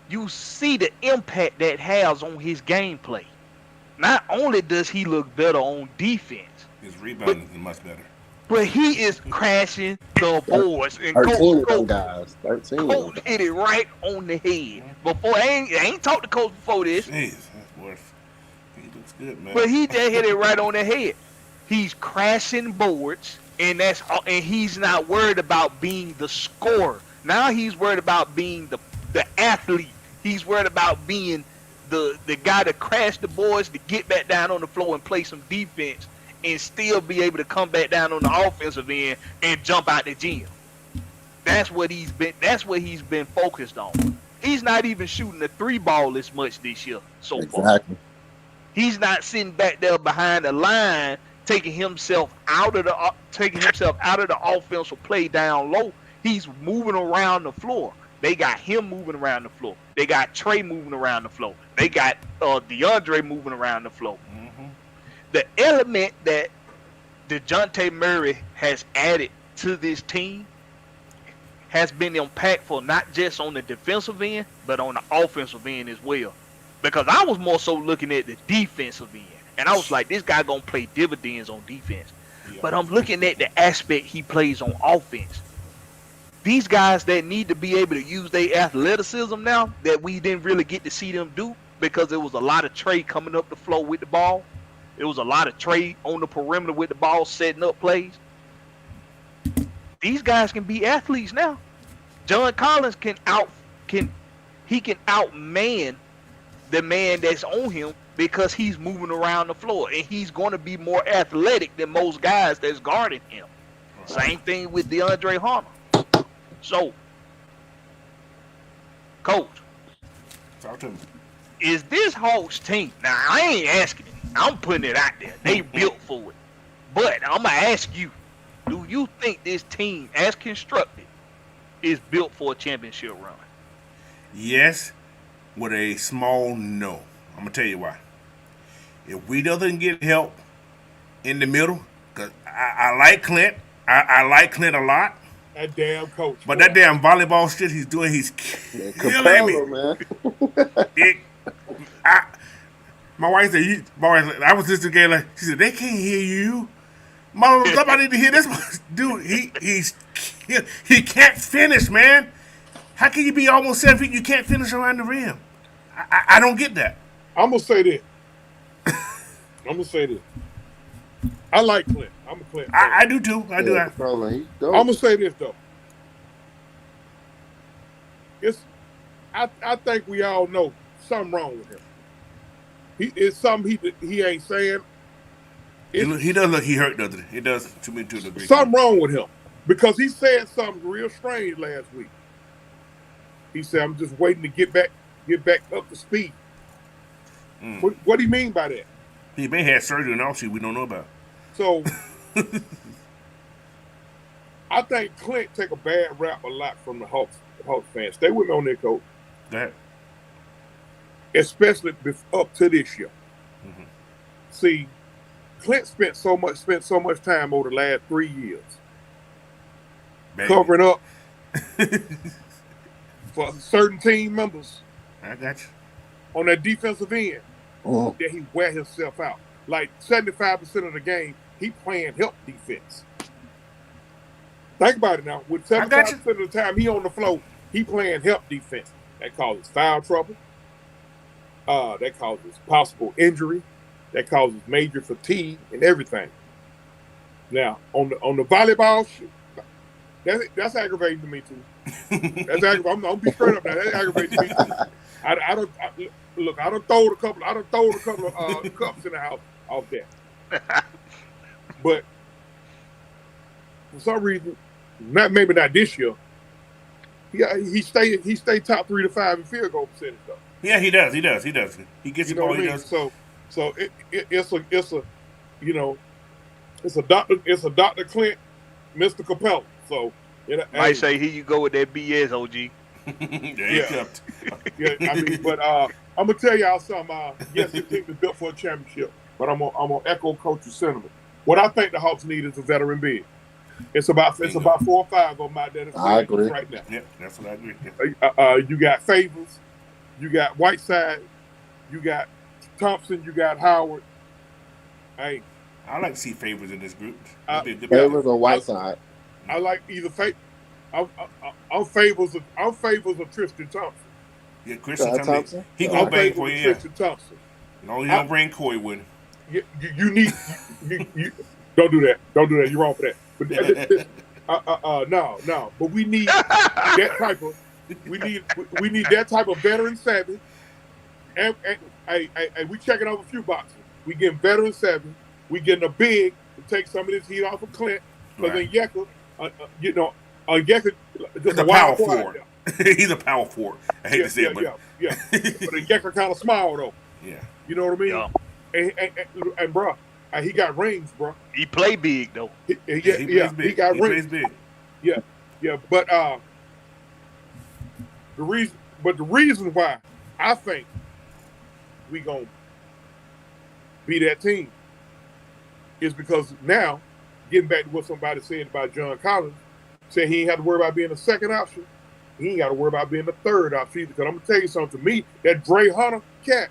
the impact that has on his gameplay. Not only does he look better on defense, his rebounding is much better. But he is crashing the boards. And 13 of them guys. 13 Coach hit it right on the head. Before I ain't talked to Coach before this. Jeez, he looks good, man. But he just hit it right on the head. He's crashing boards, and he's not worried about being the scorer. Now he's worried about being the athlete. He's worried about being the guy to crash the boards, to get back down on the floor and play some defense, and still be able to come back down on the offensive end and jump out the gym. That's what he's been focused on. He's not even shooting the 3 ball as much this year so far. He's not sitting back there behind the line, taking himself out of the offensive play down low. He's moving around the floor. They got him moving around the floor. They got Trey moving around the floor. They got DeAndre moving around the floor. The element that DeJounte Murray has added to this team has been impactful, not just on the defensive end, but on the offensive end as well. Because I was more so looking at the defensive end. And I was like, this guy gonna play dividends on defense. Yeah. But I'm looking at the aspect he plays on offense. These guys that need to be able to use their athleticism now that we didn't really get to see them do because there was a lot of trade coming up the floor with the ball. It was a lot of trade on the perimeter with the ball, setting up plays. These guys can be athletes now. John Collins can outman the man that's on him because he's moving around the floor and he's going to be more athletic than most guys that's guarding him. Same thing with DeAndre Hunter. So, Coach, Talk to me. is this Hawks team? Now, I ain't asking it. I'm putting it out there. They built for it. But I'm going to ask you, do you think this team, as constructed, is built for a championship run? Yes, with a small no. I'm going to tell you why. If we doesn't get help in the middle, because I like Clint. I like Clint a lot. That damn coach. But that damn volleyball shit he's doing, he's killing me. Man. My wife said, I was listening to the game, like, she said, they can't hear you. Mom, somebody need to hear this. Dude, he can't finish, man. How can you be almost 7 feet? You can't finish around the rim. I don't get that. I'm gonna say this. I like Clint. I'm a Clint. I do too. I do. I'm gonna say this though. I think we all know something wrong with him. It's something he ain't saying. He does look he hurt, doesn't he? He does to me to a degree. Something wrong with him because he said something real strange last week. He said, "I'm just waiting to get back up to speed." What do you mean by that? He may have surgery and all shit we don't know about. So I think Clint take a bad rap a lot from the Hawks fans. Stay with me on that, coach. Go ahead. Especially up to this year. Mm-hmm. See, Clint spent so much time over the last 3 years covering up for certain team members. I got you. On that defensive end, that he wear himself out. Like 75% of the game, he playing help defense. Think about it now. With 75% of the time he on the floor, he playing help defense. That causes foul trouble. That causes possible injury. That causes major fatigue and everything. Now, on the volleyball, that's aggravating to me too. That's aggravating. I'm gonna be straight up now. That's aggravating to me too. I don't throw a couple of cups in the house off that. But for some reason, maybe not this year. He stay top 3 to 5 in field goal percentage though. Yeah, he does. He gets the ball. He does. So it's a Dr. Clint, Mr. Capella. So might say here you go with that BS, OG. Yeah, I mean, but I'm gonna tell y'all something. Yes, the team is built for a championship, but I'm gonna echo Coach's sentiment. What I think the Hawks need is a veteran big. It's about 4 or 5 of them out there. I agree. Right now. Yeah, that's what I agree. You got Favors, you got Whiteside, you got Thompson, you got Howard. Hey, I like to see Favors in this group. Favors or Whiteside. I like either I'm favors of Tristan Thompson. Yeah, Tristan Thompson. He gonna bang for you. Tristan Thompson. No, you don't bring Coy with him. You need you don't do that. Don't do that. You're wrong for that. But no. But we need that type of we need that type of veteran savvy. And we checking over a few boxes. We getting veteran savvy. We getting a big to take some of this heat off of Clint. Because then Yekker, Yekker just a power forward. He's a power forward. I hate to say it, but yeah. But the Yekker kind of small though. Yeah. You know what I mean? Yeah. And bro, he got rings, bro. He play big though. He got rings. Plays big. Yeah. But the reason why I think we gonna be that team is because now, getting back to what somebody said about John Collins, said he ain't have to worry about being a second option. He ain't got to worry about being the third option either. Because I'm going to tell you something. To me, that Dre Hunter cat,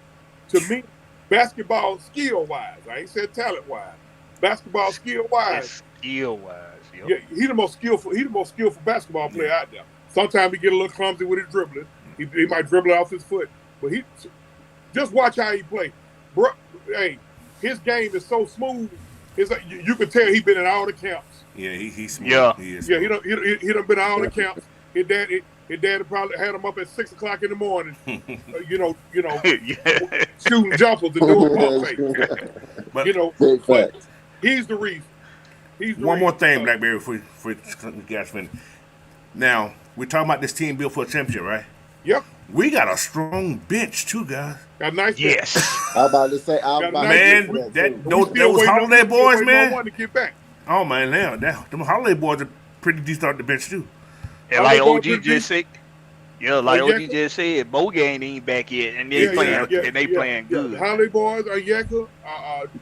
to me, basketball skill wise. I ain't said talent wise. Basketball skill wise. Skill wise, Yeah, he the most skillful. He the most skillful basketball player out there. Sometimes he get a little clumsy with his dribbling. He might dribble it off his foot, but he just watch how he play. Bro, hey, his game is so smooth. It's like, you can tell he been in all the camps. Yeah, he's smooth. Yeah. He is Yeah, smooth. he done been in all the camps. His dad probably had him up at 6 o'clock in the morning. Shooting jumpers and doing pump fakes. But Big but facts. he's the reason. one more thing, Blackberry, for you guys finish. Now, we're talking about this team built for a championship, right? Yep. We got a strong bench too, guys. Got a nice yes. I'm about to say, Man, those Holiday boys, man. One to get back. Oh man, them Holiday boys are pretty decent on the bench too. And like Holiday OG boys just said, like Oh, OG yeah. just said, Bogey ain't even back yet, and they playing good. The Holiday boys, Yeka,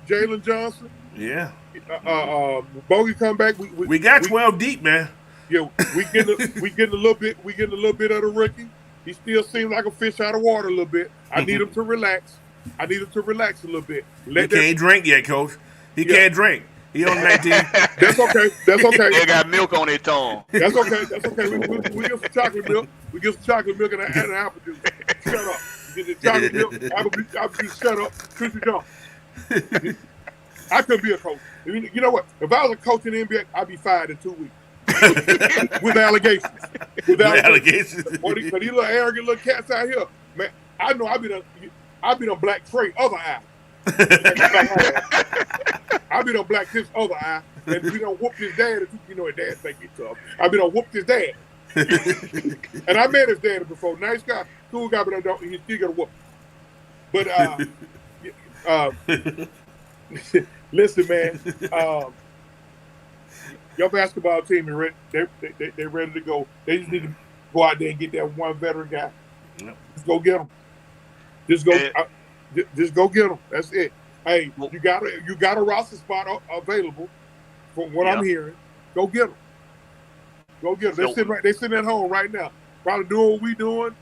Jalen Johnson, Yeah, Bogey come back. we got 12 deep, man. Yeah, we getting a little bit of the rookie. He still seems like a fish out of water a little bit. I need him to relax. a little bit. He can't drink yet, Coach. He can't drink. He on 19. That's okay. They got milk on their tongue. That's okay. We get some chocolate milk. We get some chocolate milk and an apple juice. Shut up. You get the chocolate milk, apple juice, shut up. Chrissy Jones. I couldn't be a coach. You know what? If I was a coach in the NBA, I'd be fired in 2 weeks. With allegations. Because these little arrogant little cats out here, man, I know I be done black Trey other eye. I be done black his other eye, and we done whooped his dad. You know his dad think he's tough. I be done whooped his dad. And I met his dad before. Nice guy, cool guy, but he still got a whoop. But listen, man. Your basketball team is ready. They're ready to go. They just need to go out there and get that one veteran guy. Yep. Just go get him. Just go get him. That's it. Hey, you got a roster spot available, from what I'm hearing. Go get them. They're sitting at home right now, probably doing what we doing.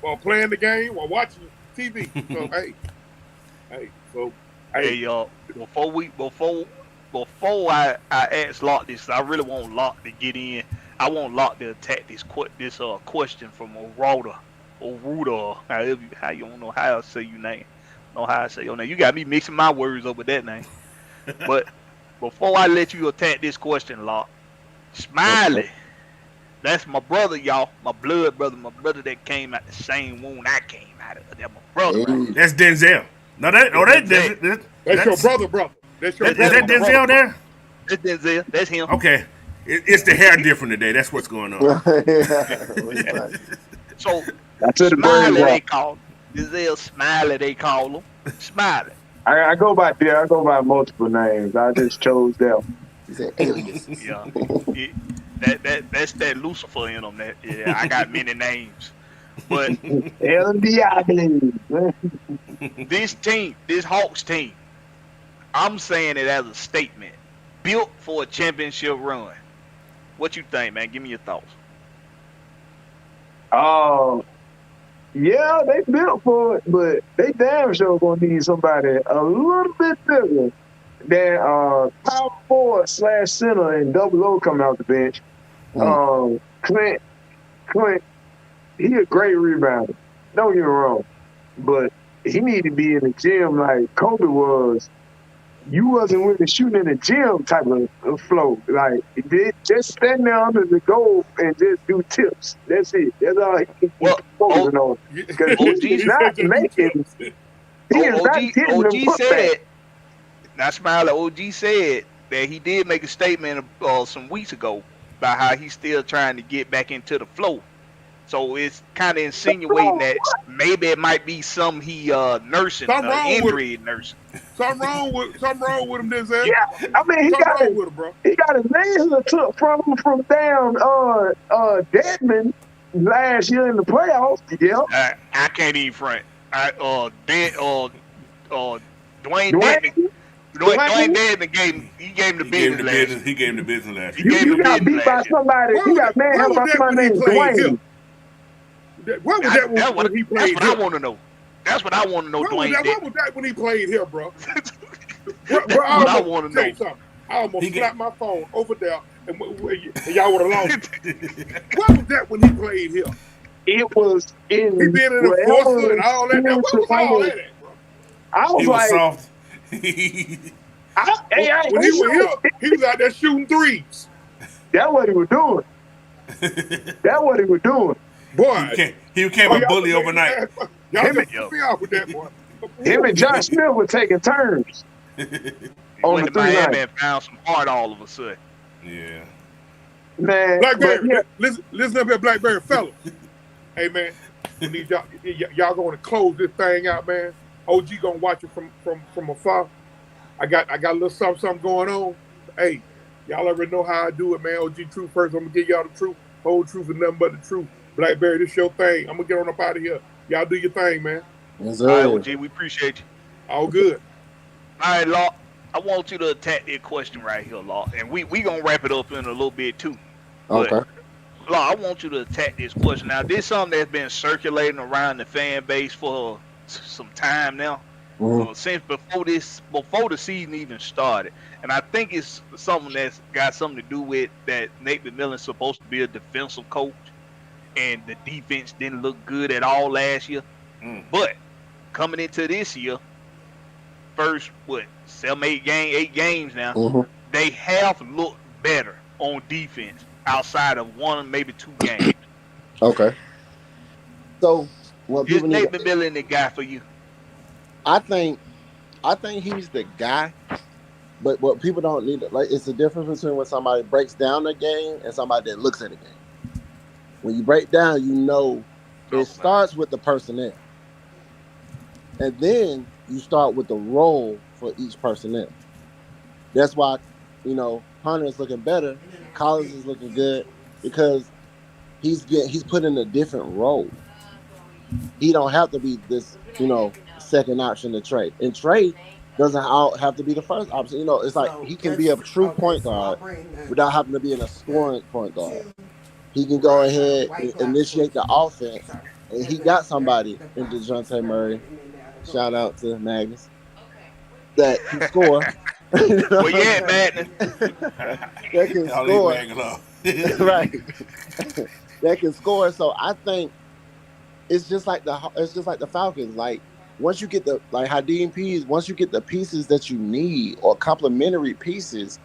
Or playing the game or watching TV. So Hey, y'all. Before I ask Locke this, I really want Locke to get in. I want Locke to attack this question from Oruda. How you don't know how I say your name. Know how I say your name. You got me mixing my words up with that name. But before I let you attack this question, Locke, Smiley, that's my brother, y'all. My blood brother. My brother that came out the same wound I came out of. That's my brother. Right? That's Denzel. That's your brother. That's your Is that Denzel there? That's Denzel. That's him. Okay. It's the hair different today. That's what's going on. So, That's Smiley they call him. Denzel Smiley they call him. Smiley. I go by multiple names. I just chose them. He said alias. Yeah. That's that Lucifer in them. I got many names. But El Diablo. this Hawks team, I'm saying it as a statement. Built for a championship run. What you think, man? Give me your thoughts. Yeah, they built for it, but they damn sure gonna need somebody a little bit bigger than power forward / center and double O coming out the bench. Clint, he a great rebounder. Don't get me wrong, but he need to be in the gym like Kobe was. You wasn't really shooting in the gym type of flow. Like, just stand there under the goal and just do tips. That's it. That's all he can focusing on. Because he's not making. He is not getting them putbacks. Now, Smiley, OG said that he did make a statement some weeks ago about how he's still trying to get back into the flow. So it's kind of insinuating that maybe it might be some he nursing, injury nursing. Something wrong with him, Denzel. Yeah, I mean he got a laser took from down Deadman last year in the playoffs. Yeah, I can't even front. Dwayne Dedman gave him the business. He gave him the business last year. You got beat by somebody. He got manhandled by somebody named Dwayne. What was that when he played? That's what I want to know. That's what I want to know, What was Dwayne. that? What was that when he played here, bro? What I want to tell you know. something. I almost slapped my phone over there, and y'all would have lost it. What was that when he played here? It was in He being an enforcer wherever and all that. What was all that at, bro? I was He was like, soft. When he was here, he was out there shooting threes. That's what he was doing. That's what he was doing. Boy, he became a bully overnight. Y'all just put me off with that, boy. Him and John Smith were taking turns. He went to Miami and found some heart all of a sudden. Yeah. Man, Blackberry, listen up here, Blackberry fellas. Hey man, we need y'all going to close this thing out, man. OG gonna watch it from afar. I got a little something going on. Hey, y'all already know how I do it, man. OG Truth first. I'm gonna give y'all the truth, whole truth, and nothing but the truth. Blackberry, this your thing. I'm gonna get on up out of here. Y'all do your thing, man. Yes, All right, OG, we appreciate you. All good. All right, Law. I want you to attack that question right here, Law, and we gonna wrap it up in a little bit too. Okay. But, Law, I want you to attack this question. Now, this is something that's been circulating around the fan base for some time now, since before the season even started. And I think it's something that's got something to do with that Nate McMillan's supposed to be a defensive coach, and the defense didn't look good at all last year. But coming into this year, first, 8 games now, they have looked better on defense outside of 1, maybe 2 games. Okay. So what Is people Nate need, McMillan the guy for you? I think he's the guy, but what people don't need, like, it's the difference between when somebody breaks down the game and somebody that looks at the game. When you break down, you know it starts with the personnel, and then you start with the role for each personnel. That's why, Hunter is looking better, Collins is looking good, because he's put in a different role. He don't have to be this, second option to Trey. And Trey doesn't have to be the first option. It's like he can be a true point guard without having to be in a scoring point guard. He can go ahead and initiate the offense, and he got somebody in DeJounte Murray. Shout out to Magnus. That can score. Well, yeah, Madden. That can score. Right. That can score. So I think it's just like the Falcons. Like, once you get once you get the pieces that you need, or complementary pieces,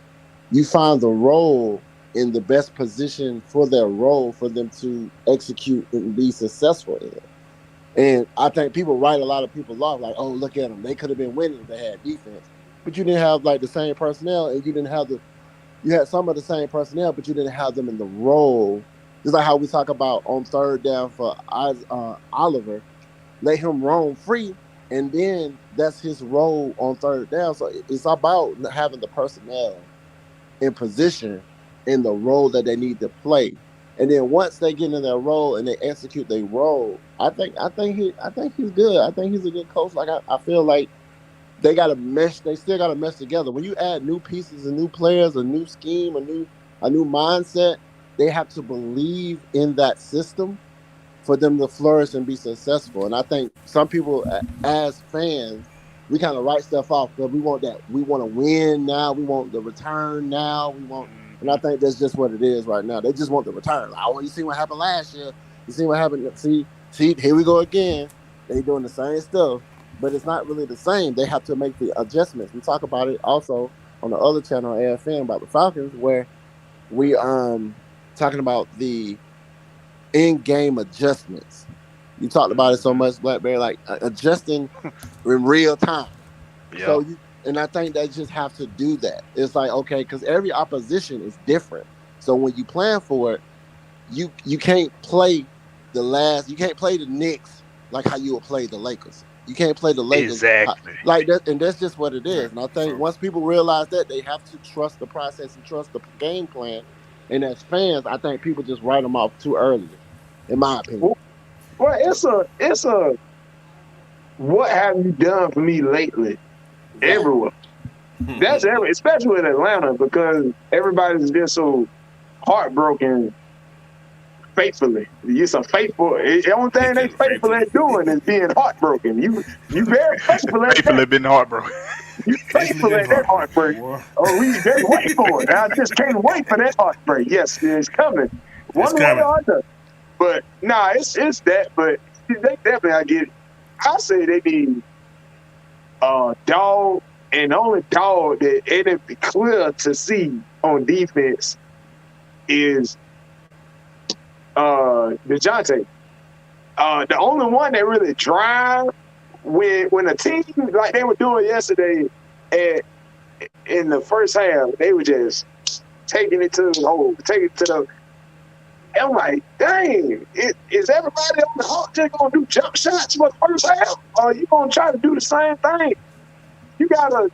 you find the role in the best position for their role for them to execute and be successful in. And I think people write a lot of people off, like, oh, look at them, they could have been winning if they had defense. But you didn't have the same personnel, and you had some of the same personnel, but you didn't have them in the role. Just like how we talk about on third down for Oliver, let him roam free, and then that's his role on third down. So it's about having the personnel in position in the role that they need to play. And then once they get in their role and they execute their role, I think he's good. I think he's a good coach. Like, I feel like they got to mesh. They still got to mesh together. When you add new pieces and new players, a new scheme, a new mindset, they have to believe in that system for them to flourish and be successful. And I think some people, as fans, we kind of write stuff off because we want that. We want to win now. We want the return now. And I think that's just what it is right now. They just want the return. I want you to see what happened last year. You see what happened. See, here we go again. They doing the same stuff, but it's not really the same. They have to make the adjustments. We talk about it also on the other channel, AFN, about the Falcons, where we talking about the in-game adjustments. You talked about it so much, Blackberry, like adjusting in real time. Yeah. So and I think they just have to do that. It's like, okay, because every opposition is different. So when you plan for it, you can't play you can't play the Knicks like how you would play the Lakers. You can't play the Lakers exactly like that, and that's just what it is. And I think once people realize that, they have to trust the process and trust the game plan. And as fans, I think people just write them off too early, in my opinion. Well, it's a what have you done for me lately? Everywhere. That's especially in Atlanta, because everybody's just so heartbroken faithfully. You're some faithful. The only thing they faithful at doing is being heartbroken. You very faithful at Faithfully that. been heartbroken. You faithful at that heartbreak. Oh, we just wait for it. I just can't wait for that heartbreak. Yes, it's coming. One way or another. But nah, it's that. But they definitely, I get it. I say they need dog, and the only dog that it'd be clear to see on defense is DeJounte. The only one that really drive when a team like they were doing yesterday in the first half, they were just taking it to the hole, taking it to the. I'm like, dang, is everybody on the Hawks just gonna do jump shots for the first half? Or you gonna try to do the same thing? You gotta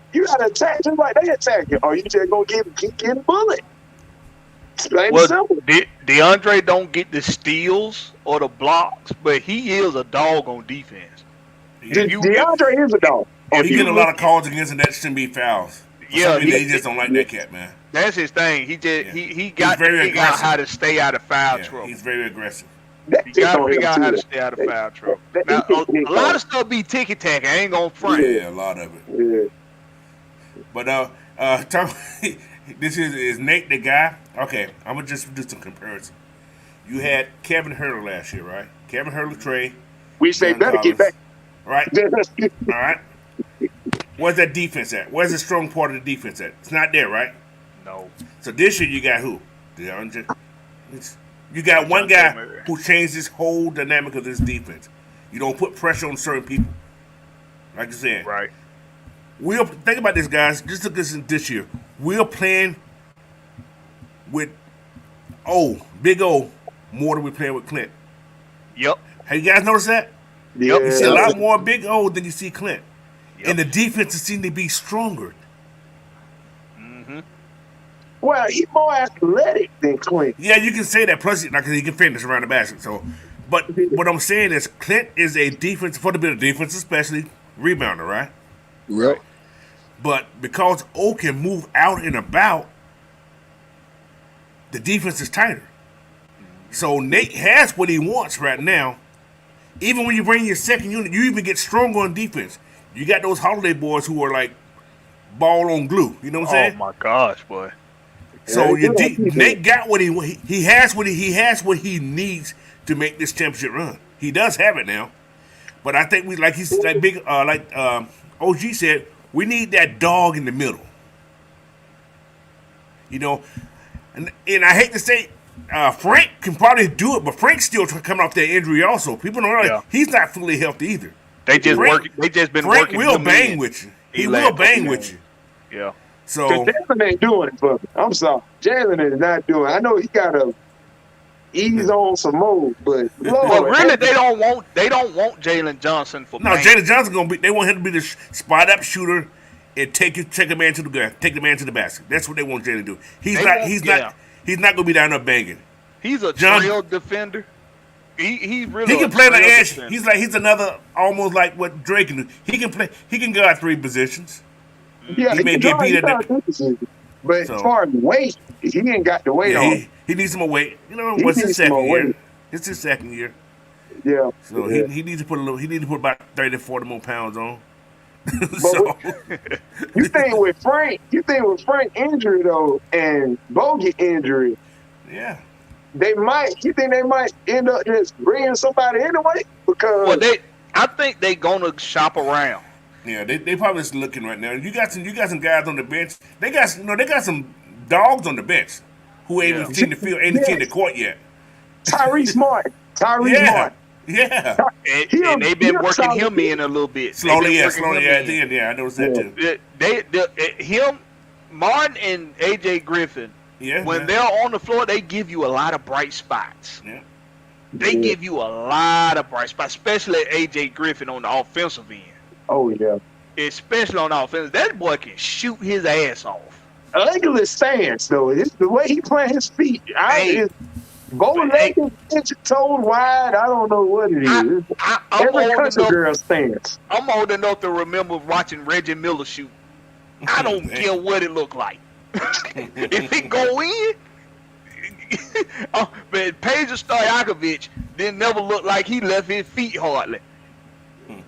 attack just like they attack you, or you just gonna keep getting bullied. Plain and simple. DeAndre don't get the steals or the blocks, but he is a dog on defense. DeAndre is a dog. He getting a lot of calls against him that shouldn't be fouls. Yeah, they just don't like that cat, man. That's his thing. He got to figure out how to stay out of foul trouble. He's very aggressive. You got to figure out how to stay out of foul trouble. Now, a lot of stuff be ticky-tacky. I ain't going to front. Yeah, a lot of it. Yeah. But, this is Nate the guy. Okay, I'm going to just do some comparison. You had Kevin Hurley last year, right? Kevin Hurley, Trey. We say better get back. Right? All right. Where's that defense at? Where's the strong part of the defense at? It's not there, right? No. So this year you got who? You got one guy who changed this whole dynamic of this defense. You don't put pressure on certain people. Like you said. Right. Think about this, guys. Just look at this year. We're playing with Big O more than we're playing with Clint. Yep. Have you guys noticed that? Yep. You see a lot more Big O than you see Clint. Yep. And the defenses seem to be stronger. Mm-hmm. Well, he's more athletic than Clint. Yeah, you can say that. Plus, like he can finish around the basket. So, but what I'm saying is, Clint is a defense for the bit of defense, especially rebounder, right? Yep. But because O can move out and about, the defense is tighter. So Nate has what he wants right now. Even when you bring your second unit, you even get stronger on defense. You got those Holiday boys who are like ball on glue. You know what I'm saying? Oh my gosh, boy! So Nate got what he has what he needs to make this championship run. He does have it now, but I think OG said, we need that dog in the middle. You know, and I hate to say. Frank can probably do it, but Frank's still coming off that injury. Also, people don't realize he's not fully healthy either. They just been Frank working. Frank will bang with you. He will bang with you. Yeah. So Jalen ain't doing it for me. I'm sorry, Jalen is not doing it. I know he gotta ease on some more, but really, they don't want Jalen Johnson for. No, Jalen Johnson gonna be. They want him to be the spot up shooter and take a man to the basket. That's what they want Jalen to do. He's not gonna be down there banging. He's a trail defender. He really he can play the edge. Defender. He's another almost like what Drake can do. He can play. He can guard three positions. Yeah, he may get beat at that. But as far as weight, he ain't got the weight on. He needs some more weight. You know, what's his second year? It's his second year. Yeah. So he needs to put about 30, 40 more pounds on. You think with Frank injury though, and Bogey injury, yeah, you think they might end up just bringing somebody anyway? Because I think they gonna shop around. Yeah, they probably just looking right now. You got some guys on the bench. They got some dogs on the bench who ain't even seen the field, ain't seen the court yet. Tyrese Martin. Yeah. And they've been working him in a little bit. Slowly. At the end, I noticed that too. Him, Martin, and AJ Griffin. Yeah. When they're on the floor, they give you a lot of bright spots. Yeah. They give you a lot of bright spots, especially AJ Griffin on the offensive end. Oh yeah. Especially on offense, that boy can shoot his ass off. Ugly stance though. It's the way he playing his feet. Bow-legged, toed wide. I don't know what it is. Every country girl stance. I'm old enough to remember watching Reggie Miller shoot. I don't care what it looked like. If it go in, But Pedro Stojakovic didn't never look like he left his feet hardly.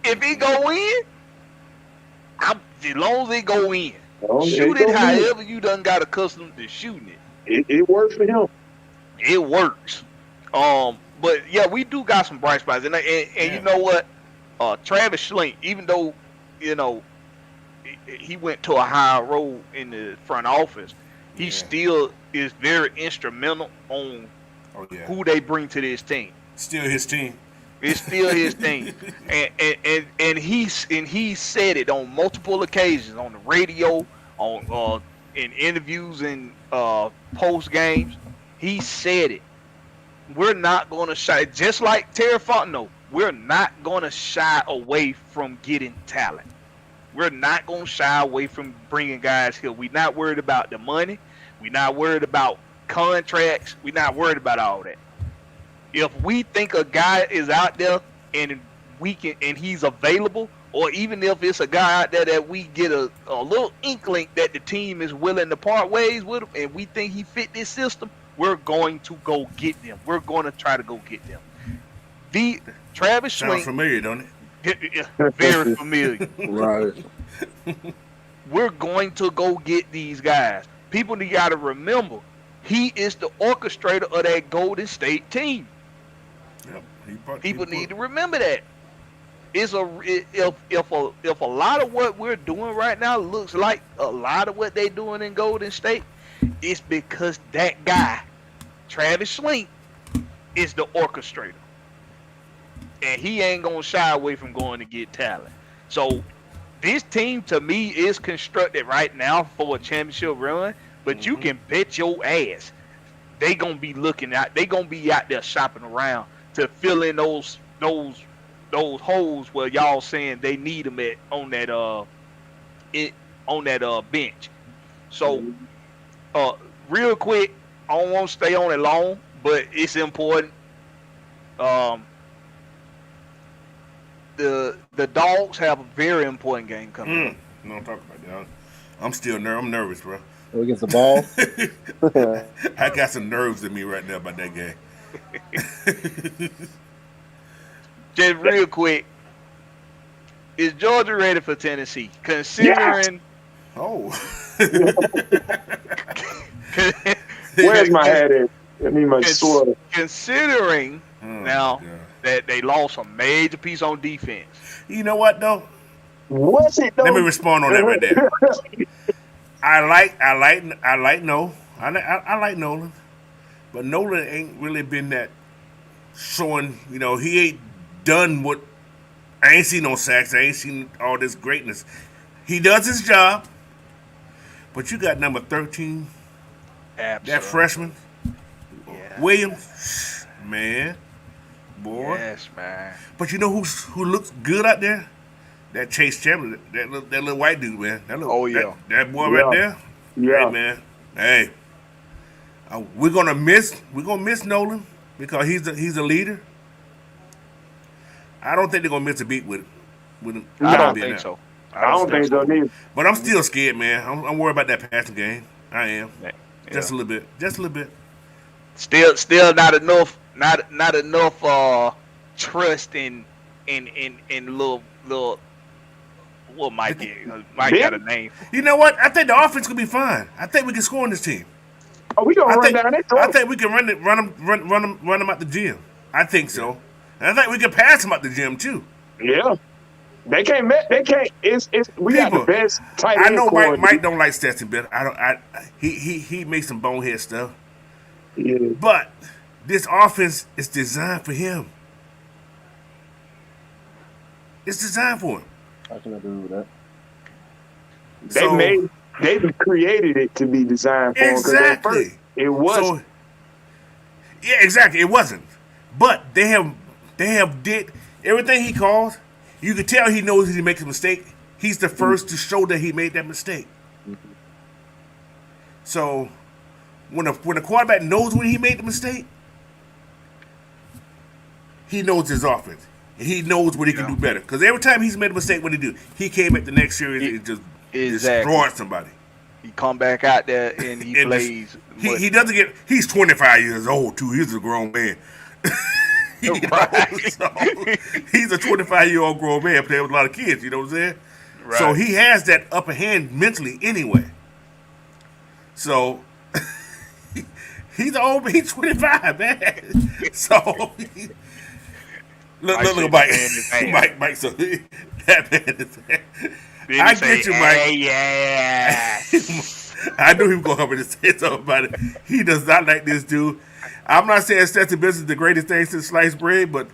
If he go in, as long as it go in, shoot it however you done got accustomed to shooting it. It works for him. It works. But yeah, we do got some bright spots, and you know what? Travis Schlink, even though he went to a higher role in the front office, he still is very instrumental on who they bring to this team. Still his team. It's still his team, and he said it on multiple occasions on the radio, on in interviews and post games. He said it. We're not going to shy, just like Terry Fontenot. We're not going to shy away from getting talent. We're not going to shy away from bringing guys here. We're not worried about the money. We're not worried about contracts. We're not worried about all that. If we think a guy is out there and he's available, or even if it's a guy out there that we get a little inkling that the team is willing to part ways with him, and we think he fit this system, we're going to go get them. We're going to try to go get them. The Travis Schlink. Sounds familiar, don't it? Very familiar. Right. We're going to go get these guys. People got to remember, he is the orchestrator of that Golden State team. Yep. People need to remember that. If a lot of what we're doing right now looks like a lot of what they're doing in Golden State, it's because that guy, Travis Schlink, is the orchestrator. And he ain't going to shy away from going to get talent. So this team, to me, is constructed right now for a championship run, but you can bet your ass they going to be looking out. They going to be out there shopping around to fill in those holes where y'all saying they need them on that bench. So real quick, I don't want to stay on it long, but it's important. The Dogs have a very important game coming up. Don't talk about that. I'm still I'm nervous, bro. Against the ball. I got some nerves in me right now about that game. Just real quick, is Georgia ready for Tennessee? Considering, where's my hat at? I need my sweater. Considering that they lost a major piece on defense. You know what though? What's it though? Let me respond on that right there. I like Nolan, but Nolan ain't really been that showing. He ain't done what. I ain't seen no sacks. I ain't seen all this greatness. He does his job, but you got number 13, that freshman, Williams, man, boy. Yes, man. But you know who looks good out there? That Chase Chamberlain, that little white dude, man. That boy right there. Yeah, hey, man. Hey, we're gonna miss Nolan because he's a leader. I don't think they're gonna miss a beat with him. I don't think so. I don't think so neither. But I'm still scared, man. I'm worried about that passing game. I am. Yeah. Just a little bit. Still not enough. Not enough. Trust in little. What Mike got a name? You know what? I think the offense could be fine. I think we can score on this team. Oh, we gonna run down that throat. I think we can run them out the gym. I think so. And I think we can pass them out the gym too. Yeah. They can't. We got the best tight end. I know Mike don't like Stetson Bennett. He makes some bonehead stuff. Yeah. But this offense is designed for him. It's designed for him. I can agree with that. They created it to be designed for him. Exactly. It wasn't. Yeah, exactly. It wasn't. But they have did everything he calls. You can tell he knows he makes a mistake. He's the first to show that he made that mistake. Mm-hmm. So when a quarterback knows when he made the mistake, he knows his offense. And he knows what he can do better. Because every time he's made a mistake, what he do? He came at the next series and just destroyed somebody. He come back out there and he And plays. he doesn't get. He's 25 years old too. He's a grown man. You know, Right. so he's a 25-year-old grown man playing with a lot of kids. You know what I'm saying? So Right. he has that upper hand mentally anyway. So he's old. He's 25, man. So look, Mike. Mike. So that man is. I get you, Mike. Hey, yes. I knew he was gonna come in and say something about it. He does not like this dude. I'm not saying Stetson Bennett is the greatest thing since sliced bread, but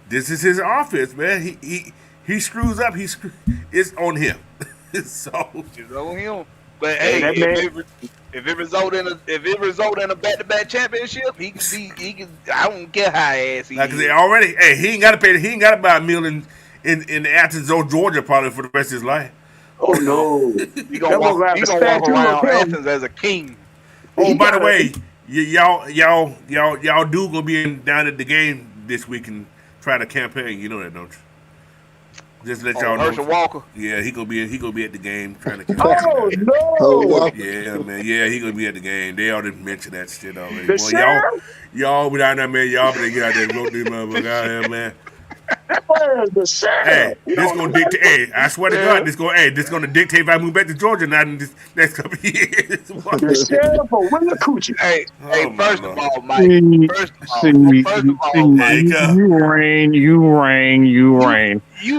this is his offense, man. He screws up. It's on him. So It's on him. But Hey, hey, that if it result in a back-to-back championship, he can. I don't care how ass he like I is. said already, hey, he ain't got to pay. He ain't got to buy a meal in Athens, Georgia, probably for the rest of his life. Oh no! He gonna walk around Athens as a king. Oh, by the way, y'all do gonna be down at the game this week and try to campaign. You know that, don't you? Just let y'all know. Herschel Walker. Yeah, he gonna be at the game trying to campaign. Oh Oh, no! wow. Yeah, man. Yeah, he gonna be at the game. They already mentioned that shit already. The Boy, sheriff? y'all be down there, man. Y'all better get out there and vote these motherfuckers out here, man. Where's the sheriff? Hey, this gonna dictate. Hey, I swear to God, this gonna dictate if I move back to Georgia now in this next couple of years. The sheriff or Willie Coochie? Hey, Oh, first my of Lord. all, Mike. First of all, There you go. You reign. you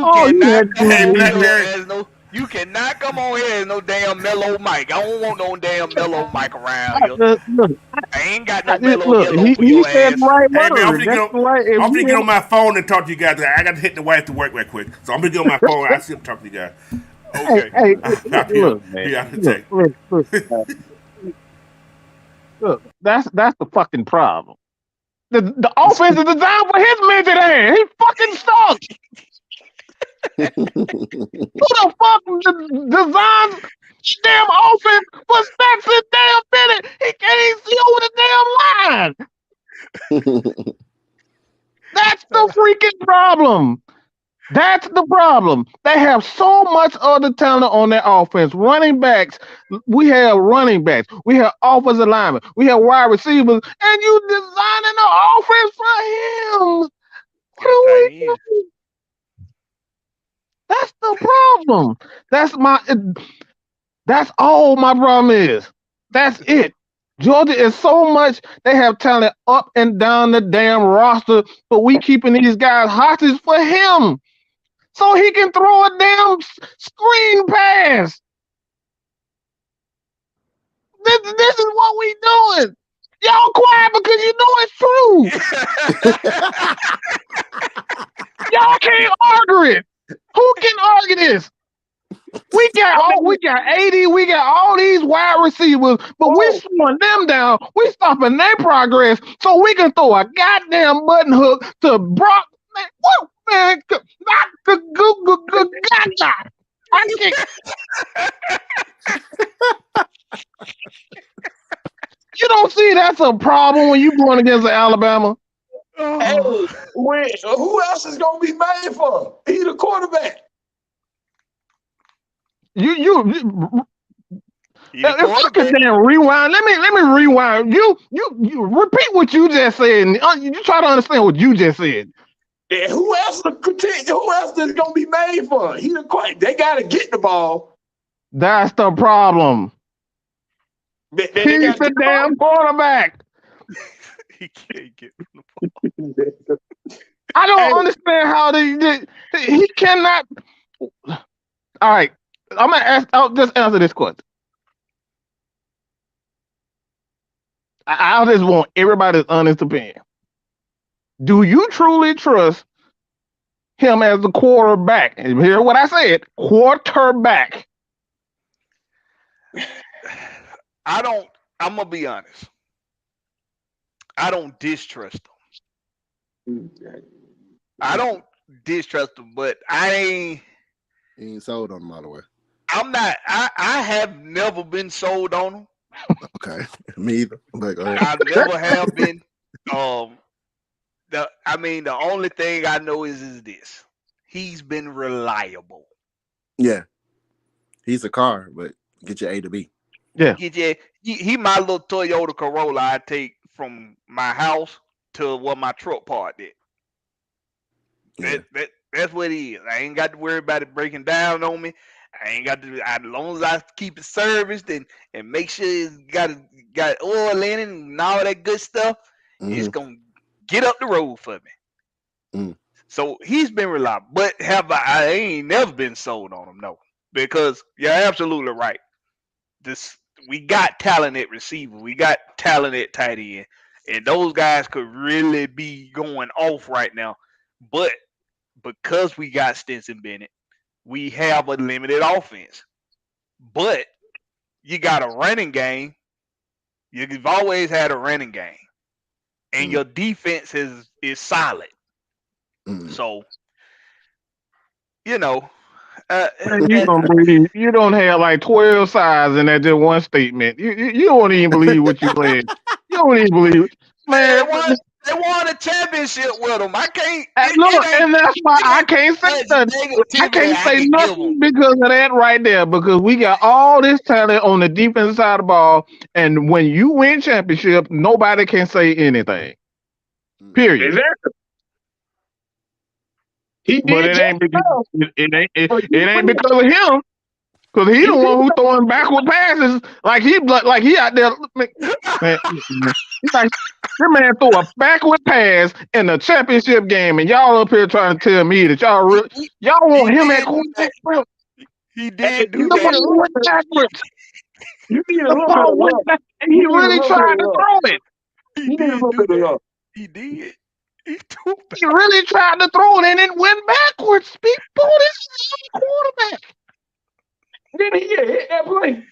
Oh, you cannot had come Hey, on Blackberry. here as you cannot come on here as no damn mellow Mike. I don't want no damn mellow Mike around here. Look, I ain't got no mellow look, yellow for he your said ass. the right Hey, man, I'm word. finna That's the right. If I'm finna you get on my phone and talk to you guys. I got to hit the wife to work right quick, so I'm gonna get on my phone. I see him talk to you guys. Okay. Hey, I'll be look, man. be out to take. Look, that's the fucking problem. The offense is designed for his midget ass. He fucking sucks. Who the fuck designs damn offense for Stetson damn Bennett? He can't even see over the damn line. That's the freaking problem. That's the problem. They have so much other talent on their offense. Running backs. We have running backs. We have offensive linemen. We have wide receivers. And you designing the offense for him. What are Tight we end. doing? That's the problem. That's all my problem is. That's it. Georgia is so much, they have talent up and down the damn roster, but we keeping these guys hostage for him. So he can throw a damn screen pass. This is what we doing. Y'all quiet because you know it's true. Y'all can't argue it. Who can argue this? We got 80, we got all these wide receivers, but we slowing them down. We stopping their progress so we can throw a goddamn button hook to Brock. Man, what man? Not the gaga. I can't. You don't see that's a problem when you going against Alabama. Hey, who else is gonna be made for? He the quarterback. You fucking damn rewind. Let me rewind. You repeat what you just said. And you try to understand what you just said. And who else is gonna be made for? He the quarterback. They gotta get the ball. That's the problem. They He's the damn quarterback. He can't get. I don't understand how he cannot. All right, I'm gonna ask. I'll just answer this question. I just want everybody's honest opinion. Do you truly trust him as the quarterback? And hear what I said: quarterback. I'm gonna be honest. I don't distrust him. I don't distrust him, but He ain't sold on him all the way. I'm not. I have never been sold on him. Okay, me either. But go ahead. I never have been. The only thing I know is this: he's been reliable. Yeah, he's a car, but get your A to B. Yeah. Get your, he my little Toyota Corolla I take from my house to where my truck parked at. Yeah. That's what it is. I ain't got to worry about it breaking down on me. I ain't got to, as long as I keep it serviced and make sure it's got oil in it and all that good stuff, it's gonna get up the road for me. Mm. So he's been reliable. But I ain't never been sold on him, no. Because you're absolutely right. We got talent at receiver, we got talent at tight end, and those guys could really be going off right now. But because we got Stetson Bennett, we have a limited offense. But you got a running game. You've always had a running game, and your defense is solid. So, you know, Man, you don't believe you don't have like 12 sides in that just one statement. You don't even believe what you said. You don't even believe it. Man, they won a championship with them. I can't. Look, and that's why I can't say nothing. I can't say nothing because of that right there. Because we got all this talent on the defensive side of the ball, and when you win championship, nobody can say anything. Period. Exactly. But it ain't because it ain't because of him. Because he the one who throwing backward passes like he out there. Man, that man threw a backward pass in the championship game, and y'all up here trying to tell me that y'all want him at quarterback, bro. He did do The that. ball went backwards. You need a The little ball bit went of back, and he really tried to throw it. He did do that. He did. He really tried to throw it, and it went backwards. People, this is a quarterback. Didn't he get hit that play?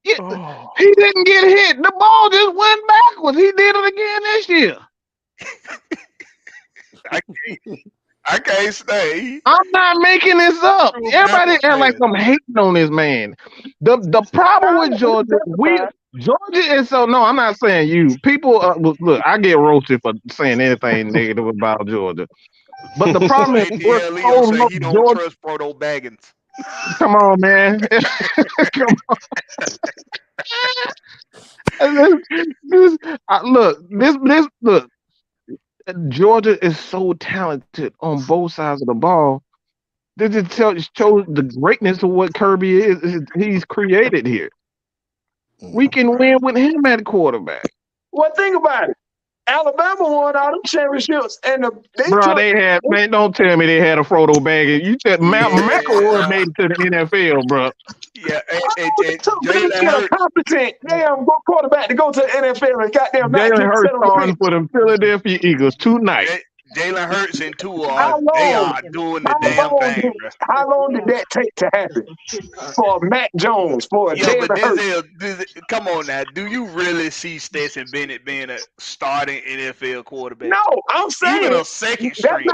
Yeah, he didn't get hit. The ball just went backwards. He did it again this year. I can't stay. I'm not making this up. Everybody act like I'm hating on this man. The problem with Georgia, Georgia is so. No, I'm not saying you. People, look, I get roasted for saying anything negative about Georgia. But the problem is, we're so say he don't trust Proto Baggins. Come on, man. Come on. Look. Georgia is so talented on both sides of the ball. This just shows the greatness of what Kirby is. He's created here. We can win with him at quarterback. Well, think about it. Alabama won all them championships, and man, don't tell me they had a Frodo Baggins. You said McElroy made it to the NFL, bro. Yeah, and Jalen Hurts, competent damn quarterback to go to the NFL and goddamn Jalen Hurts starting for the Philadelphia Eagles tonight. Jalen Hurts and Tua they are doing the damn thing, bro. How long did that take to happen for Mac Jones, for Jalen Hurts? Come on now. Do you really see Stetson Bennett being a starting NFL quarterback? No, I'm saying even a second string.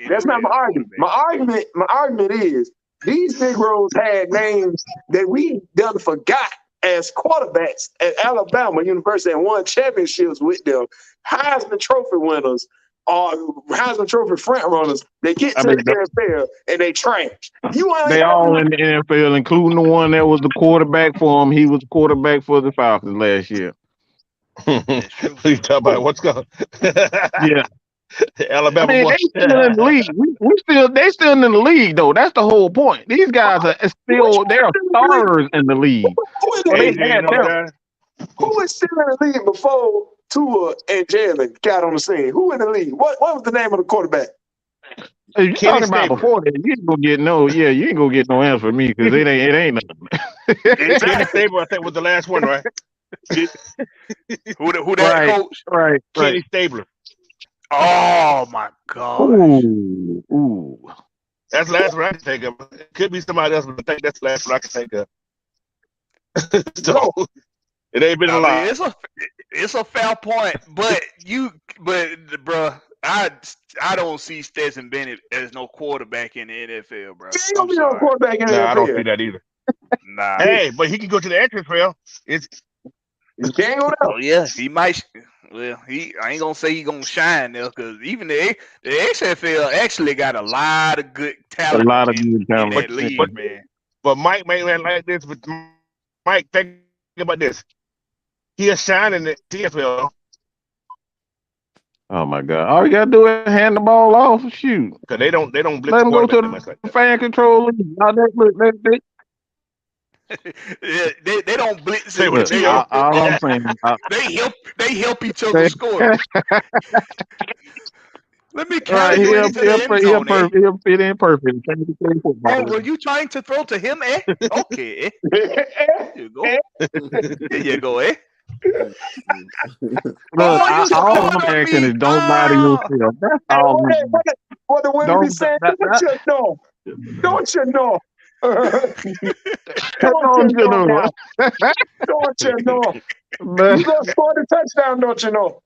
That's not my argument. My argument is these Negroes had names that we done forgot as quarterbacks at Alabama University and won championships with them. Heisman Trophy winners or Heisman Trophy front runners. They get to the NFL and they trash. They all in the NFL, including the one that was the quarterback for him. He was the quarterback for the Falcons last year. You talk about what's going? Yeah. Alabama. They still in the league. They still in the league though. That's the whole point. These guys are still stars in the league. Who was still in the league before Tua and Jalen got on the scene? Who in the league? What was the name of the quarterback? You talking about before that? You ain't gonna get you ain't gonna get no answer from me because it ain't nothing. Kenny Stabler, I think, was the last one, right? Who that coach? Right. Kenny Stabler. Oh my God! Ooh. That's the last one I can think of. It could be somebody else, but I think that's the last one I can think of. So it ain't been a lot. It's a fair point, but bro, I don't see Stetson Bennett as no quarterback in the NFL, bro. He ain't gonna be no quarterback in the NFL. I don't see that either. Nah. Hey, but he can go to the entrance rail. He can't go there. Oh yeah, he might. Well, I ain't gonna say he gonna shine there because even the XFL actually got a lot of good talent. A lot of good talent in that league, man. But Mike may like this, but Mike, think about this. He'll shine in the TFL. Oh my God! All you gotta do is hand the ball off. Shoot, because they don't blitz Let the him go quarterback to that much like the that. fan control league. Now Yeah, they don't blitz Say it. what look, They TF. all I'm saying, they help each other score. Let me right, calibrate into the end zone, eh? he'll fit in perfect. Same thing Oh, football. were you trying to throw to him, eh? Okay, eh? Here you go. Here you go, eh? Look, Oh, you all scored I'm on asking me. is don't lie to yourself. That's Hey, all. what the women be Don't saying? Don't you know? Don't you know? Don't don't you you know know? now? Don't you know? But You gonna score the touchdown, don't you know?